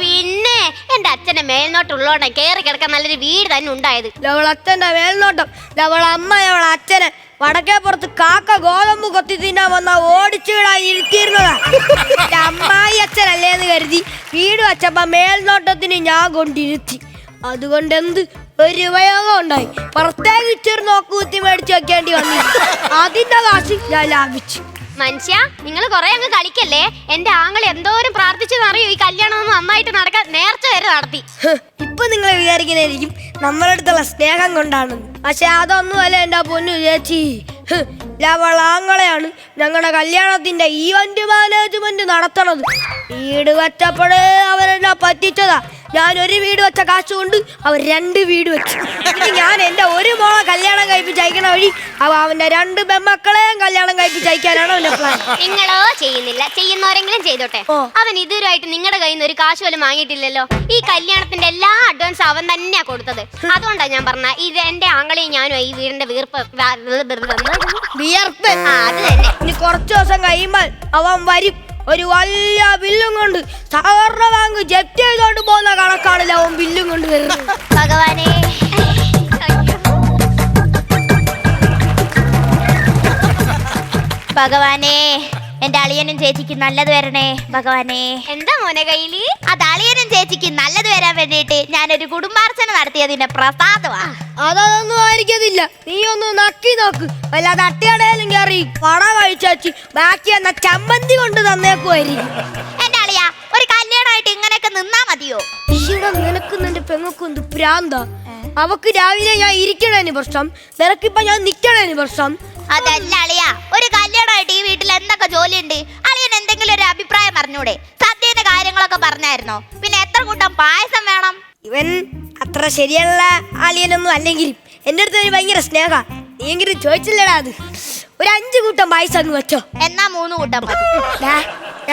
പിന്നെ എന്റെ അച്ഛന്റെ മേൽനോട്ടുള്ളോണ്ടെ കേറി കിടക്കാൻ നല്ലൊരു വീട് തന്നെ ഉണ്ടായത്.
അച്ഛന്റെ മേൽനോട്ടം, അവളമ്മ അച്ഛനെ വടക്കേപ്പുറത്ത് കാക്ക ഗോതമ്പ് കൊത്തി തിന്നാൻ വന്ന ഓടിച്ചിടാൻ ഇരുത്തിയിരുന്നതാ. അമ്മായി അച്ഛനല്ലേന്ന് കരുതി വീട് വെച്ചപ്പോ മേൽനോട്ടത്തിന് ഞാൻ കൊണ്ടിരുത്തി. അതുകൊണ്ട് എന്ത് ഒരു ഉപയോഗം ഉണ്ടായി. പ്രത്യേകിച്ചൊരു നോക്കുകുത്തി മേടിച്ച് വെക്കേണ്ടി വന്നില്ല. അതിന്റെ കാശ് ഞാൻ ലാഭിച്ചു.
മനുഷ്യ, നിങ്ങൾ കുറെ അങ്ങ് കളിക്കല്ലേ. എന്റെ ആങ്ങൾ എന്തോരം പ്രാർത്ഥിച്ചെന്നറിയോ ഈ കല്യാണം ഒന്ന് നന്നായിട്ട് നടക്കാൻ നേർച്ച വരെ നടത്തി.
ഇപ്പൊ നിങ്ങൾ വിചാരിക്കുന്നതായിരിക്കും നമ്മളടുത്തുള്ള സ്നേഹം കൊണ്ടാണെന്ന്. പക്ഷെ അതൊന്നുമല്ല എന്റെ പൊന്നു ചേച്ചി. ആങ്ങളെയാണ് ഞങ്ങളുടെ കല്യാണത്തിന്റെ ഈവന്റ് മാനേജ്മെന്റ് നടത്തണത്. വീട് വെച്ചപ്പോഴേ അവരെന്നെ പറ്റിച്ചതാ. ഞാൻ ഒരു വീട് വെച്ച കാശ് കൊണ്ട് അവർ 2 വീട് വെച്ചു. ഇനി ഞാൻ എന്റെ ഒരു മോളെ കല്യാണം കഴിപ്പിച്ചയക്കണ വഴി അവന്റെ 2 പെമ്മക്കളെയും കല്യാണം കഴിപ്പിച്ചയക്കാനാണ് അവന്റെ പ്ലാൻ.
നിങ്ങളോ ചെയ്യുന്നില്ല, ചെയ്യുന്നവരെങ്കിലും ചെയ്തോട്ടെ. അവൻ ഇതുവരെയായിട്ട് നിങ്ങളുടെ കയ്യിൽ നിന്ന് ഒരു കാശ് പോലും വാങ്ങിയിട്ടില്ലല്ലോ. ഈ കല്യാണത്തിന്റെ എല്ലാ അഡ്വാൻസ് അവൻ തന്നെയാ കൊടുത്തത്. അതുകൊണ്ടാ ഞാൻ പറഞ്ഞ ഇത് എന്റെ ആങ്ങളെയും ഞാനും ഈ വീടിന്റെ വിയർപ്പ്.
അത് തന്നെ. ഇനി കുറച്ചു ദിവസം കഴിയുമ്പോൾ അവൻ വരും ഒരു വലിയ ബില്ലും കൊണ്ട്. സഹകരണ ബാങ്ക് ജപ്തി ചെയ്തോണ്ട് പോകുന്ന കണക്കാണല്ലോ അവൻ ബില്ലും കൊണ്ട് വരുന്നത്.
ഭഗവാനെ, ഭഗവാനെ, എന്റെ അളിയനും ചേച്ചിക്ക് നല്ലത് വരണേ ഭഗവാനെ. എന്താ മോനെ കയ്യില്? അത് അളിയനും ചേച്ചിക്ക് നല്ലത് വരാൻ വേണ്ടിയിട്ട് ഞാനൊരു കുടുംബാർച്ചന നടത്തിയതിന്റെ പ്രസാദമാ.
അതൊന്നും ആയിരിക്കത്തില്ല. നീ ഒന്ന് നക്കി നോക്ക്. വല്ല തട്ടിയടയിലും കയറി പട കഴിച്ചു ബാക്കി എന്ന ചമ്മന്തി കൊണ്ട് തന്നേക്കുമായിരിക്കും.
എന്റെ അളിയ, ഒരു കല്യാണമായിട്ട് ഇങ്ങനെയൊക്കെ നിന്നാ മതിയോ?
നിനക്ക് നിന്റെ പെങ്ങൾക്കും എന്ത് പ്രാന്ത? അവക്ക് രാവിലെ ഞാൻ ഇരിക്കണേന് പ്രശ്നം, നിനക്കിപ്പൊ ഞാൻ നിക്കണേന് പ്രശ്നം.
അതല്ല അളിയ, ഒരു കല്യാണമായിട്ട് ഈ വീട്ടിൽ എന്തൊക്കെ ജോലിയുണ്ട്. അളിയൻ എന്തെങ്കിലും ഒരു അഭിപ്രായം പറഞ്ഞൂടെ? സദ്യന്റെ കാര്യങ്ങളൊക്കെ പറഞ്ഞായിരുന്നോ? പിന്നെ എത്ര കൂട്ടം പായസം വേണം?
ഇവൻ അത്ര ശരിയുള്ള അളിയനൊന്നും അല്ലെങ്കിലും എന്റെ അടുത്ത് ഒരു ഭയങ്കര സ്നേഹ. നീ എങ്കിലും ചോദിച്ചില്ലടാ. അത് ഒരു 5 കൂട്ടം പായസം അങ്ങ് വെച്ചോ.
എന്നാ 3 കൂട്ടം മതി.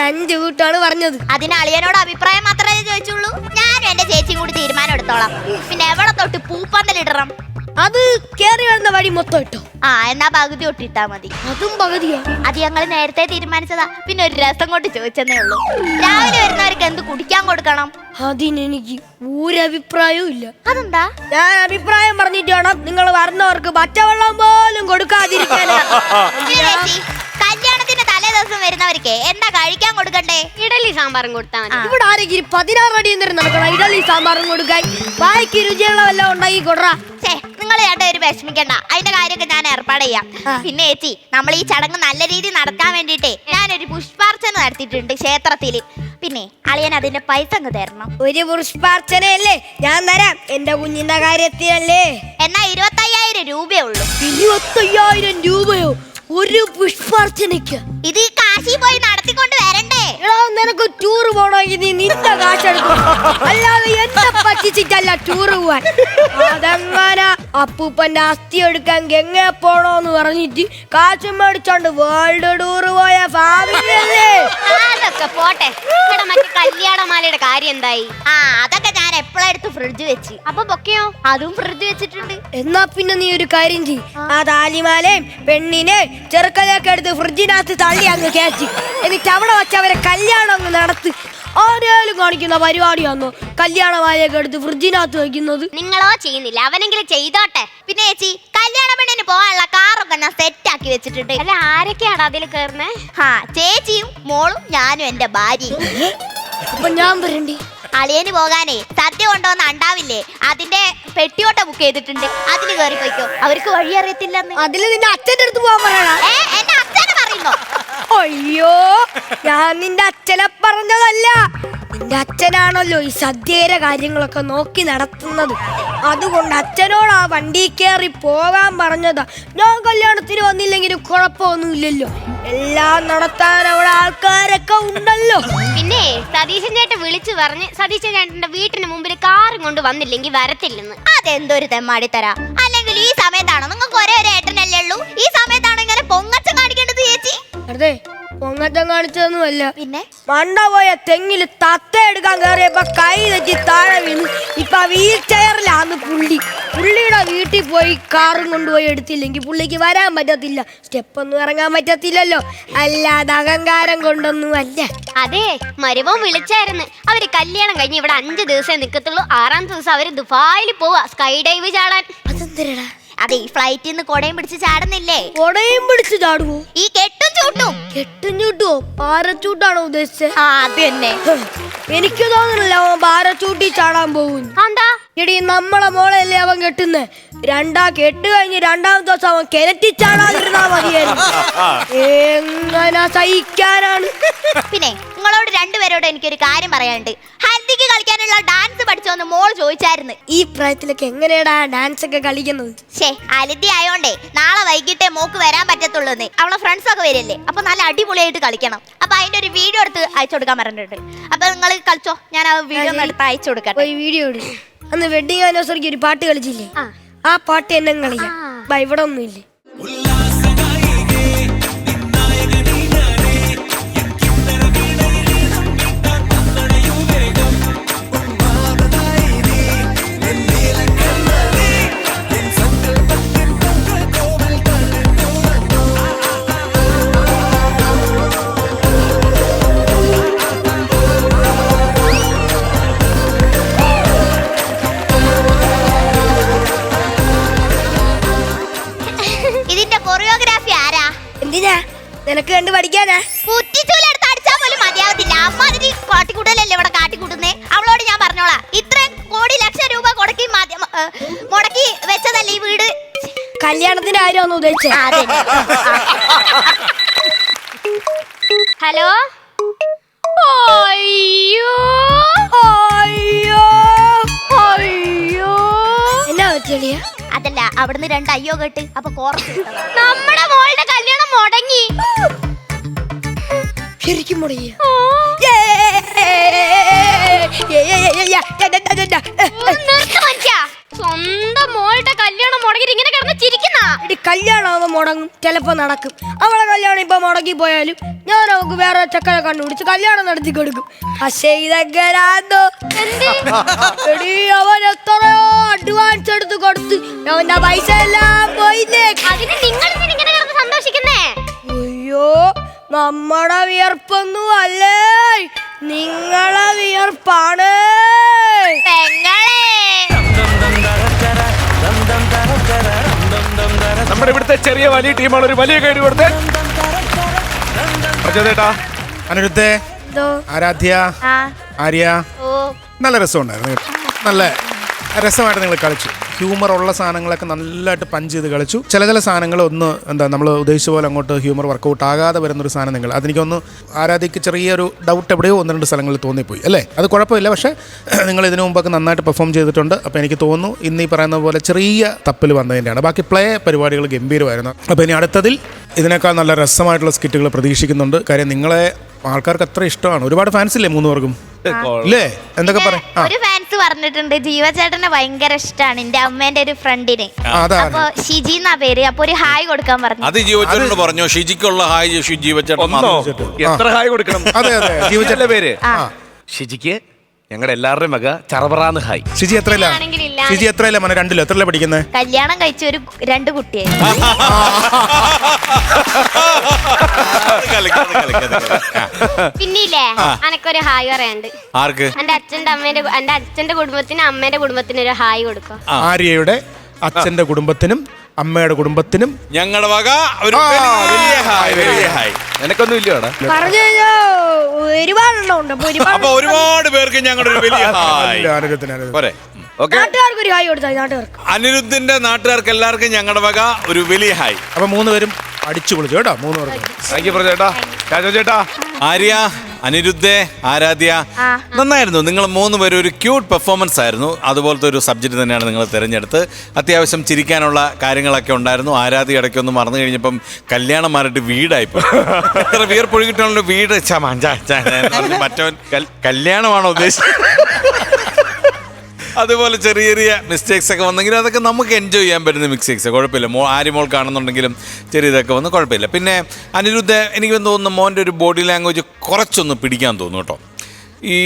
5 കൂട്ടാണ് പറഞ്ഞത്.
അതിന് അളിയനോട് അഭിപ്രായം മാത്രമേ ചോദിച്ചുള്ളൂ. ഞാനും എന്റെ ചേച്ചിയും കൂടി തീരുമാനം എടുത്തോളാം. പിന്നെ എവിടെ തൊട്ട് പൂപ്പന്തലിടണം?
അത് കേറി വരുന്ന വഴി മൊത്തം ഇട്ടോ.
എന്നാ പകുതി ഒട്ടിട്ടാ മതി.
അതും പകുതിയോ?
അത് ഞങ്ങൾ നേരത്തെ തീരുമാനിച്ചതാ. പിന്നെ ഒരു രസം കൊണ്ട് ചോദിച്ചെന്നേ ഉള്ളൂ. രാവിലെ വരുന്നവർക്ക് എന്ത് കുടിക്കാൻ കൊടുക്കണം?
അതിനെനിക്ക് ഒരഭിപ്രായവും ഇല്ല.
അതെന്താ?
ഞാൻ അഭിപ്രായം പറഞ്ഞിട്ട് വേണം നിങ്ങൾ വരുന്നവർക്ക് പച്ചവെള്ളം പോലും കൊടുക്കാതിരിക്കാനാ.
കല്യാണത്തിന്റെ തലേ ദിവസം വരുന്നവർക്ക് എന്താ കഴിക്കാൻ കൊടുക്കണ്ടേ? ഇഡലി സാമ്പാറും കൊടുത്താൽ മതി.
ഇവിടെ ആരെങ്കിലും 16 അടി നടക്കണം ഇഡലി സാമ്പാറും കൊടുക്കാൻ? വായിക്ക് രുചിയുള്ള വല്ലതും ഉണ്ടാക്കി കൊടുറാ.
നിങ്ങൾ രണ്ടുപേരും വിഷമിക്കണ്ട, അതിന്റെ കാര്യമൊക്കെ ഞാൻ ഏർപ്പാട് ചെയ്യാം. പിന്നെ ചേച്ചി, നമ്മൾ ഈ ചടങ്ങ് നല്ല രീതിയിൽ നടത്താൻ വേണ്ടിട്ടേ ഞാനൊരു പുഷ്പാർച്ചന നടത്തിയിട്ടുണ്ട് ക്ഷേത്രത്തില്. പിന്നെ അളിയൻ അതിന്റെ പൈസ അങ്ങ് തരണം.
ഒരു പുഷ്പാർച്ചനയല്ലേ ഞാൻ തരാം, എന്റെ കുഞ്ഞിന്റെ കാര്യത്തിനല്ലേ.
എന്നാ 25,000 രൂപയേ ഉള്ളൂ.
25,000 രൂപയോ ഒരു പുഷ്പാർച്ചനയ്ക്ക്?
ഇത് ഈ കാശി പോയി നടത്തിക്കൊണ്ട് വരണ്ടേ?
നിനക്ക് ടൂർ പോണെങ്കിൽ നീ നിന്റെ കാശെടുക്കും, അല്ലാതെ എന്നെ പറ്റിച്ചിട്ടല്ല ടൂർ പോവാൻ. അതെങ്ങനെ അപ്പൂപ്പന്റെ അസ്ഥി എടുക്കാൻ ഗംഗ പോണോന്ന് പറഞ്ഞിട്ട് കാശും മേടിച്ചോണ്ട് വേൾഡ് ടൂർ പോയ ഫാമിലിയല്ലേ?
അതൊക്കെ പോട്ടെ, ഇവിടെ മറ്റേ കല്യാണമാലയുടെ കാര്യം എന്തായി? അതൊക്കെ ഞാൻ എപ്പോഴെടുത്ത് ഫ്രിഡ്ജ് വെച്ച്. അപ്പൊ ബൊക്കെയോ? അതും ഫ്രിഡ്ജ് വെച്ചിട്ടുണ്ട്.
എന്നാ പിന്നെ നീ ഒരു കാര്യം ചെയ്യ്, ആ താലിമാലയും പെണ്ണിനെ ചെറുക്കലൊക്കെ എടുത്ത് ഫ്രിഡ്ജിനകത്ത് തള്ളി അങ്ങ് കയറ്റി, എന്നിട്ട് അവിടെ വെച്ച് അവരെ കല്യാണം അങ്ങ് നടത്ത്. ആരെയും കാണിക്കുന്ന പരിപാടിയാണോ കല്യാണമാലയൊക്കെ എടുത്ത് ഫ്രിഡ്ജിനകത്ത് വെക്കുന്നത്?
നിങ്ങളോ ചെയ്യുന്നില്ല, അവനെങ്കിലും ചെയ്തോട്ടെ. പിന്നെ ചേച്ചി, കല്യാണ പെണ്ണിന് പോകാനുള്ള കാറൊക്കെ ഞാൻ സെറ്റ് ആക്കി വെച്ചിട്ടുണ്ട്. അല്ല, ആരൊക്കെയാണ് അതിൽ കയറുന്നേ? ചേച്ചിയും മോളും ഞാനും എന്റെ ഭാര്യയും.
അപ്പൊ ഞാൻ വരണ്ടേ?
അളിയന് പോകാനേ സദ്യ കൊണ്ടുവന്ന ഉണ്ടാവില്ലേ, അതിന്റെ പെട്ടിയോട്ട ബുക്ക് ചെയ്തിട്ടുണ്ട്. അതിന് കയറി പോയിക്കോ, അവർക്ക് വഴി അറിയത്തില്ലെന്ന്.
അതില് നിന്റെ അച്ഛൻ്റെ അടുത്ത് പോകാൻ പറയണ?
എന്റെ അച്ഛനെ പറയുന്നോ?
അയ്യോ, ഞാൻ നിന്റെ അച്ഛനെ പറഞ്ഞതല്ല. നിന്റെ അച്ഛനാണല്ലോ ഈ സദ്യയുടെ കാര്യങ്ങളൊക്കെ നോക്കി നടത്തുന്നത്. അതുകൊണ്ട് അച്ഛനോട് ആ വണ്ടി കയറി പോകാൻ പറഞ്ഞതാ. ഞാൻ കല്യാണത്തിന് വന്നില്ലെങ്കിലും കുഴപ്പമൊന്നുമില്ലല്ലോ, എല്ലാം നടത്താൻ അവിടെ ആൾക്കാരൊക്കെ ഉണ്ടല്ലോ.
പിന്നെ സതീശൻ ചേട്ടൻ വിളിച്ചു പറഞ്ഞ് സതീശൻ ചേട്ടന്റെ വീട്ടിന് മുമ്പിൽ കാറും കൊണ്ട് വന്നില്ലെങ്കിൽ വരത്തില്ലെന്ന്.
അതെന്തൊരു തെമ്മാടി തരാ. അല്ലെങ്കിൽ ഈ സമയത്താണോ നിങ്ങൾക്ക് ഒരേ ഒരു ഏട്ടനല്ലേ ഉള്ളൂ? ഈ സമയത്താണോ ഇങ്ങനെ പൊങ്ങച്ചം കാണിക്കേണ്ടത് ചേച്ചി?
അതെ, പൊങ്ങച്ചം കാണിച്ചതൊന്നുമല്ല. പിന്നെ മണ്ട പോയ തെങ്ങില് തത്ത എടുക്കാൻ കയറിയപ്പോ കൈ തെറ്റി താഴെ വീണ് ഇപ്പൊ വീൽ ചെയറിലാന്ന് പുള്ളിയുടെ വീട്ടിൽ പോയി കാറും കൊണ്ടുപോയി എടുത്തില്ലെങ്കിൽ പുള്ളിക്ക് വരാൻ പറ്റത്തില്ല, സ്റ്റെപ്പൊന്നും ഇറങ്ങാൻ പറ്റത്തില്ലല്ലോ. അല്ലാതെ അഹങ്കാരം കൊണ്ടൊന്നും അല്ല.
അതെ, മരുവൻ വിളിച്ചായിരുന്നു. അവര് കല്യാണം കഴിഞ്ഞ് ഇവിടെ 5 ദിവസമേ നിക്കത്തുള്ളൂ. 6ാം ദിവസം അവര് ദുബായിൽ പോവാ സ്കൈ ഡൈവ് ചാടാൻ.
അതെന്തിനാ?
അതെ, ഈ ഫ്ലൈറ്റിൽ നിന്ന് കൊടയും പിടിച്ച് ചാടുന്നില്ലേ?
കൊടയും പിടിച്ച് ചാടുവോ?
ഈ കെട്ടും ചൂട്ടും.
കെട്ടും ചൂട്ടുവോ? പാരച്ചൂട്ടാണോ ഉദ്ദേശിച്ചത്?
ആ അത് തന്നെ.
എനിക്ക് തോന്നുന്നില്ല അവൻ പാരച്ചൂട്ടി ചാടാൻ പോകും.
എന്താ
എടി, നമ്മളെ മോളല്ലേ അവൻ കെട്ടുന്നേ. കെട്ട് കഴിഞ്ഞ് 2ാമത്തെ ദിവസം അവൻ കിണറ്റി ചാടാതിരുന്നാ മതിയായിരുന്നു. എങ്ങനെ സഹിക്കാനാണ്?
പിന്നെ നിങ്ങളോട് രണ്ടുപേരോട് എനിക്കൊരു കാര്യം പറയാനുണ്ട്. ഹൽദിക്ക് കളിക്കാനുള്ള ഡാൻസ് പഠിച്ചോന്ന് മോള് ചോദിച്ചായിരുന്നു.
ഈ പ്രായത്തിലൊക്കെ എങ്ങനെയാടാ ഡാൻസ് ഒക്കെ കളിക്കുന്നത്?
ഹൽദി ആയോണ്ടേ നാളെ വൈകിട്ടേ മോക്ക് വരാൻ പറ്റത്തുള്ളൂ. അവളെ ഫ്രണ്ട്സ് ഒക്കെ വരില്ലേ, അപ്പൊ നല്ല അടിപൊളിയായിട്ട് കളിക്കണം. അപ്പൊ അതിന്റെ ഒരു വീഡിയോ എടുത്ത് അയച്ചു കൊടുക്കാൻ പറഞ്ഞിട്ടുണ്ട്. അപ്പൊ നിങ്ങൾ കളിച്ചോ, ഞാൻ ആ വീഡിയോ എടുത്ത് അയച്ചു കൊടുക്കാം.
വീഡിയോ അന്ന് വെഡിങ് ആനിവേഴ്സറിക്ക് ഒരു പാട്ട് കളിച്ചില്ലേ, ആ പാട്ട് എന്നെ കളിയാ. ഇവിടെ ഒന്നുമില്ലേ. എന്തിനാ? നിനക്ക് കണ്ട് പഠിക്കാനാ?
കുറ്റിച്ചൂലെടുത്ത് അടിച്ചാൽ പോലും മതിയാവത്തില്ല. അമ്മ അതിന് കാട്ടിക്കൂട്ടലല്ലേ ഇവിടെ കാട്ടിക്കൂട്ടുന്നേ. അവളോട് ഞാൻ പറഞ്ഞോളാം, ഇത്രയും കോടി ലക്ഷം രൂപ മുടക്കി വെച്ചതല്ലേ ഈ വീട്.
കല്യാണത്തിന്റെ കാര്യമാണെന്ന് ഉദ്ദേശിച്ചത്.
ഹലോ. അയ്യോ
അയ്യോ അയ്യോ, എന്നാ പറ്റിയ?
അതല്ല, അവിടുന്ന് 2 അയ്യോ കേട്ട് അപ്പൊ കോറസ്
നമ്മുടെ മോളുടെ കല്യാണം മുടങ്ങി.
ശരിക്കും മുടങ്ങിയ?
സ്വന്തം മോളുടെ കല്യാണം മുടങ്ങിട്ട് ഇങ്ങനെ കിടന്ന് ചിരിക്കുന്ന.
കല്യാണം മുടങ്ങും, ചിലപ്പോ നടക്കും. അവളെ കല്യാണം ഇപ്പൊ മുടങ്ങി പോയാലും ഞാൻ അവൾക്ക് വേറെ ചക്കനെ കണ്ടുപിടിച്ച് കല്യാണം നടത്തി കൊടുക്കും. പക്ഷേ ഇതെങ്ങനാന്നോ, അവൻ എത്രയോ അഡ്വാൻസ് എടുത്ത് കൊടുത്ത് അവന്റെ പൈസ എല്ലാം പോയില്ലേ.
അതിന് നിങ്ങൾ ഇങ്ങനെ കിടന്ന് സന്തോഷിക്കുന്നേ?
അയ്യോ, നമ്മുടെ വിയർപ്പൊന്നും അല്ലേ, നിങ്ങളെ വിയർപ്പാണ്.
നമ്മുടെ ഇവിടുത്തെ ചെറിയ വലിയ ടീമാണ്. ഒരു വലിയ കൈ കൊടുത്തേ.
അനിരുദ്ധേ, ആരാധ്യ, ആര്യ, നല്ല രസമുണ്ടായിരുന്നു. നല്ല രസമായിട്ട് നിങ്ങൾ കളിച്ചു. ഹ്യൂമർ ഉള്ള സാധനങ്ങളൊക്കെ നല്ലതായിട്ട് പഞ്ച് ചെയ്ത് കളിച്ചു. ചില സാധനങ്ങൾ നമ്മൾ ഉദ്ദേശിച്ച പോലെ അങ്ങോട്ട് ഹ്യൂമർ വർക്കൗട്ട് ആകാതെ വരുന്നൊരു സാധനം നിങ്ങൾ അതെനിക്കൊന്ന് ആരാധിക്ക് ചെറിയൊരു ഡൗട്ട് എവിടെയോ 1-2 സ്ഥലങ്ങളിൽ തോന്നിപ്പോയി അല്ലേ. അത് കുഴപ്പമില്ല, പക്ഷേ നിങ്ങൾ ഇതിനു മുമ്പൊക്കെ നന്നായിട്ട് പെർഫോം ചെയ്തിട്ടുണ്ട്. അപ്പോൾ എനിക്ക് തോന്നുന്നു ഇന്ന് ഈ പറയുന്ന പോലെ ചെറിയ തപ്പിൽ വന്നതിൻ്റെയാണ്. ബാക്കി പ്ലേ പരിപാടികൾ ഗംഭീരമായിരുന്നു. അപ്പോൾ ഇനി അടുത്തതിൽ ഇതിനേക്കാൾ നല്ല രസമായിട്ടുള്ള സ്കിറ്റുകൾ പ്രതീക്ഷിക്കുന്നുണ്ട്. കാര്യം നിങ്ങളെ ആൾക്കാർക്ക് അത്ര ഇഷ്ടമാണ്. ഒരുപാട് ഫാൻസ് ഇല്ലേ 3 പേർക്കും ഇല്ലേ? എന്തൊക്കെ പറയാം.
ഒരു ഫാൻസ് പറഞ്ഞിട്ടുണ്ട് ജീവചേട്ടനെ ഭയങ്കര ഇഷ്ടമാണ് എന്റെ അമ്മേന്റെ ഒരു ഫ്രണ്ടിന്. അപ്പൊ ഷിജി എന്നാ പേര്. അപ്പൊ ഒരു ഹായ് കൊടുക്കാൻ പറഞ്ഞു.
അത് ജീവചേട്ടനോട് പറഞ്ഞോ? ഷിജിക്കുള്ള ഹായ് ജീവചേട്ടൻ
എത്ര ഹായ് കൊടുക്കണം?
അതെ അതെ, ജീവചേട്ടന്റെ
പേര് ഷിജിക്ക് ഞങ്ങളുടെ എല്ലാവരുടെയും മക ചറപറാന്ന് ഹായ്.
ഷിജി എത്രയില്ല? ഷിജി എത്രയില്ല? മനെ 2-ലോ? എത്രയില്ല പഠിക്കുന്നത്?
കല്യാണം കഴിച്ച ഒരു 2 കുട്ടിയായി.
പിന്നില്ലേ അനക്കൊരു ഹായ് പറയാണ്ട്.
ആർക്ക്?
എന്റെ അച്ഛന്റെ കുടുംബത്തിനും അമ്മേന്റെ കുടുംബത്തിനും ഒരു ഹായ് കൊടുക്കും.
ആര്യയുടെ അച്ഛന്റെ കുടുംബത്തിനും അമ്മയുടെ കുടുംബത്തിനും
ഞങ്ങളുടെ വക ഒരു വലിയ ഹായ്. വലിയ ഹായ്.
നിനക്കൊന്നും ഇല്ലയോടാ?
പറഞ്ഞു കഴിഞ്ഞാ ഒരുപാടെണ്ണം ഉണ്ട്.
അപ്പൊ ഒരുപാട് പേർക്ക് ഞങ്ങളുടെ ഒരു വലിയ ഹായ്. പോരെ?
നാട്ടുകാർക്ക് ഒരു ഹായ് കൊടുത്താൽ നാട്ടുകാർക്ക്.
അനിരുദ്ധിന്റെ നാട്ടുകാർക്ക് എല്ലാവർക്കും ഞങ്ങളുടെ വക ഒരു വലിയ ഹായ്.
അപ്പൊ 3 പേരും അടിച്ചു പൊളിച്ചു കേട്ടോ. 3 പേർക്ക്
താങ്ക് യു ചേട്ടാ. ചേട്ടാ
ആര്യ, അനിരുദ്ധേ, ആരാധ്യ, നന്നായിരുന്നു. നിങ്ങൾ 3 പേരും ഒരു ക്യൂട്ട് പെർഫോമൻസ് ആയിരുന്നു. അതുപോലത്തെ ഒരു സബ്ജക്റ്റ് തന്നെയാണ് നിങ്ങൾ തിരഞ്ഞെടുത്ത്. അത്യാവശ്യം ചിരിക്കാനുള്ള കാര്യങ്ങളൊക്കെ ഉണ്ടായിരുന്നു. ആരാധ്യ ഇടയ്ക്കൊന്ന് മറന്നു കഴിഞ്ഞപ്പം കല്യാണം മാറിയിട്ട് വീടായിപ്പോ എത്ര വീർപ്പൊഴുകിട്ടുള്ള വീട് മറ്റവൻ കല്യാണമാണോ ഉദ്ദേശിച്ചത്? അതുപോലെ ചെറിയ ചെറിയ മിസ്റ്റേക്സ് ഒക്കെ വന്നെങ്കിലും അതൊക്കെ നമുക്ക് എൻജോയ് ചെയ്യാൻ പറ്റുന്ന മിസ്റ്റേക്സ്, കുഴപ്പമില്ല. ആര്യമോൾ കാണുന്നുണ്ടെങ്കിലും ചെറിയതൊക്കെ വന്ന് കുഴപ്പമില്ല. പിന്നെ അനിരുദ്ധ, എനിക്ക് തോന്നുന്നു മോൻ്റെ ഒരു ബോഡി ലാംഗ്വേജ് കുറച്ചൊന്ന് പിടിക്കാൻ തോന്നും കേട്ടോ. ഈ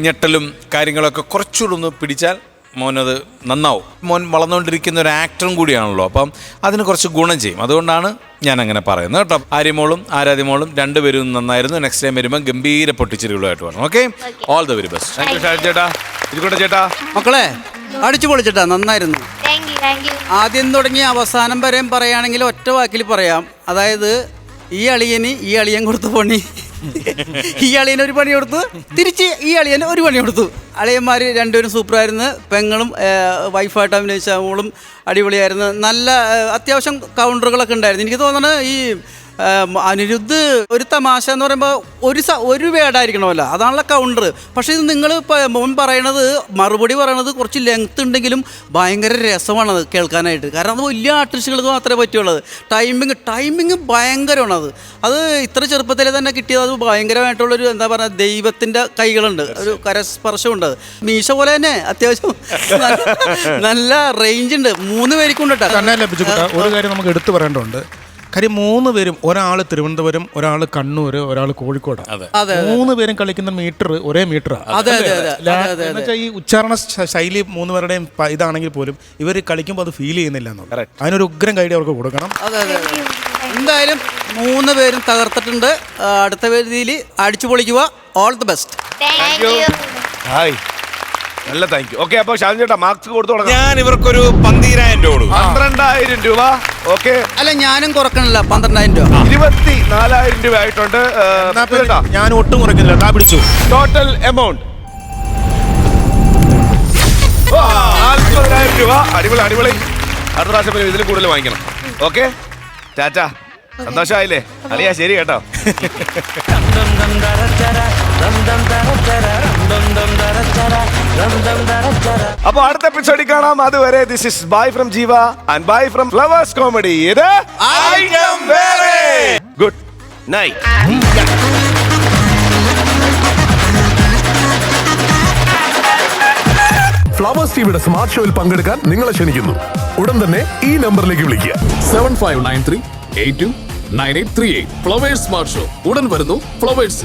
ഞെട്ടലും കാര്യങ്ങളൊക്കെ കുറച്ചുകൂടെ ഒന്ന് പിടിച്ചാൽ മോനത് നന്നാവും. മോൻ വളർന്നുകൊണ്ടിരിക്കുന്ന ഒരു ആക്ടറും കൂടിയാണല്ലോ, അപ്പം അതിന് കുറച്ച് ഗുണം ചെയ്യും. അതുകൊണ്ടാണ് ഞാൻ അങ്ങനെ പറയുന്നത് കേട്ടോ. ആര്യമോളും ആരാധ്യമോളും രണ്ടുപേരും നന്നായിരുന്നു. നെക്സ്റ്റ് ടൈം വരുമ്പോൾ ഗംഭീര പൊട്ടിച്ചിരികളുമായിട്ട് വേണം. Okay, all the very best.
Thank you Shaji ചേട്ടാ. ഇരിക്കട്ടെ ചേട്ടാ.
മക്കളെ അടിച്ചു പൊളിച്ചിട്ടാ, നന്നായിരുന്നു.
Thank you.
ആദ്യം തുടങ്ങി അവസാനം വരെയും പറയുകയാണെങ്കിൽ ഒറ്റ വാക്കിൽ പറയാം. അതായത് ഈ അളിയൻ കൊടുത്ത പണി, ഈ അളിയന് ഒരു പണി കൊടുത്തു, തിരിച്ച് ഈ അളിയന് ഒരു പണി കൊടുത്തു. അളിയന്മാർ രണ്ടുപേരും സൂപ്പറായിരുന്നു. പെങ്ങളും വൈഫായിട്ട് അഭിനയിച്ച മോളും അടിപൊളിയായിരുന്നു. നല്ല അത്യാവശ്യം കൗണ്ടറുകളൊക്കെ ഉണ്ടായിരുന്നു. എനിക്ക് തോന്നുന്നത് ഈ അനിരുദ്ധ് ഒരു തമാശ എന്ന് പറയുമ്പോൾ ഒരു വേർഡായിരിക്കണമല്ലോ, അതാണല്ലോ കൗണ്ടർ. പക്ഷേ ഇത് നിങ്ങൾ മോൻ പറയണത്, മറുപടി പറയണത് കുറച്ച് ലെങ്ത് ഉണ്ടെങ്കിലും ഭയങ്കര രസമാണത് കേൾക്കാനായിട്ട്. കാരണം അത് വലിയ ആർട്ടിസ്റ്റുകൾക്ക് മാത്രമേ പറ്റുള്ളത്. ടൈമിങ് ഭയങ്കരമാണത്. അത് ഇത്ര ചെറുപ്പത്തിലെ തന്നെ കിട്ടിയത് അത് ഭയങ്കരമായിട്ടുള്ളൊരു എന്താ പറയുക, ദൈവത്തിൻ്റെ കൈകളുണ്ട്, ഒരു കരസ്പർശമുണ്ട്. മീശ പോലെ തന്നെ അത്യാവശ്യം നല്ല റേഞ്ച് ഉണ്ട്. 3 പേർക്കും ഉണ്ട് കേട്ടോ.
ഒരു കാര്യം നമുക്ക് എടുത്തു പറയേണ്ടതുണ്ട്. കാര്യം 3 പേരും, ഒരാൾ തിരുവനന്തപുരം, ഒരാൾ കണ്ണൂർ, ഒരാൾ കോഴിക്കോടാണ്. 3 പേരും കളിക്കുന്ന മീറ്റർ ഒരേ മീറ്ററാണ്. ഈ ഉച്ചാരണ ശൈലി 3 പേരുടെയും ഇതാണെങ്കിൽ പോലും ഇവർ കളിക്കുമ്പോൾ അത് ഫീൽ ചെയ്യുന്നില്ല എന്നുള്ളത്. അതിനൊരു ഉഗ്രം കൈഡി അവർക്ക് കൊടുക്കണം.
എന്തായാലും 3 പേരും തകർത്തിട്ടുണ്ട്. അടുത്ത വേദിയിൽ അടിച്ചു പൊളിക്കുക. All the best.
നല്ല താങ്ക് യു. ഓക്കെ, അപ്പൊ ഷാജി ചേട്ടാ മാർക്സ് കൊടുത്തു തുടങ്ങാം.
ഞാൻ ഇവർക്കൊരു 12,000 രൂപ കൊടുക്കും.
12,000 രൂപ. ഓക്കെ,
അല്ല ഞാനും കുറക്കണില്ല, 12,000 രൂപ.
24,000 രൂപ ആയിട്ടുണ്ട്.
ഞാൻ ഒട്ടും കുറയ്ക്കുന്നില്ല, പിടിച്ചു.
ടോട്ടൽ എമൗണ്ട് 40,000 രൂപ. അടിപൊളി അടിപൊളി. അടുത്ത പ്രാവശ്യം ഇതിൽ കൂടുതൽ വാങ്ങിക്കണം. ഓക്കെ, ടാറ്റാ. സന്തോഷമായില്ലേ അളിയാ? ശരി കേട്ടോ. അപ്പൊ അടുത്ത എപ്പിസോഡിൽ കാണാം. അതുവരെ ദിസ് ഇസ് ബൈ ഫ്രം ജീവ and bye from flowers comedy. ഇത് ഗുഡ് നൈറ്റ്.
ഫ്ലവേഴ്സ് ടിവിയുടെ സ്മാർട്ട് ഷോയിൽ പങ്കെടുക്കാൻ നിങ്ങളെ ക്ഷണിക്കുന്നു. ഉടൻ തന്നെ ഈ നമ്പറിലേക്ക് വിളിക്കുക.
7593829838. ഫ്ലവേഴ്സ് സ്മാർട്ട് ഷോ ഉടൻ വരുന്നു ഫ്ലവേഴ്സ്.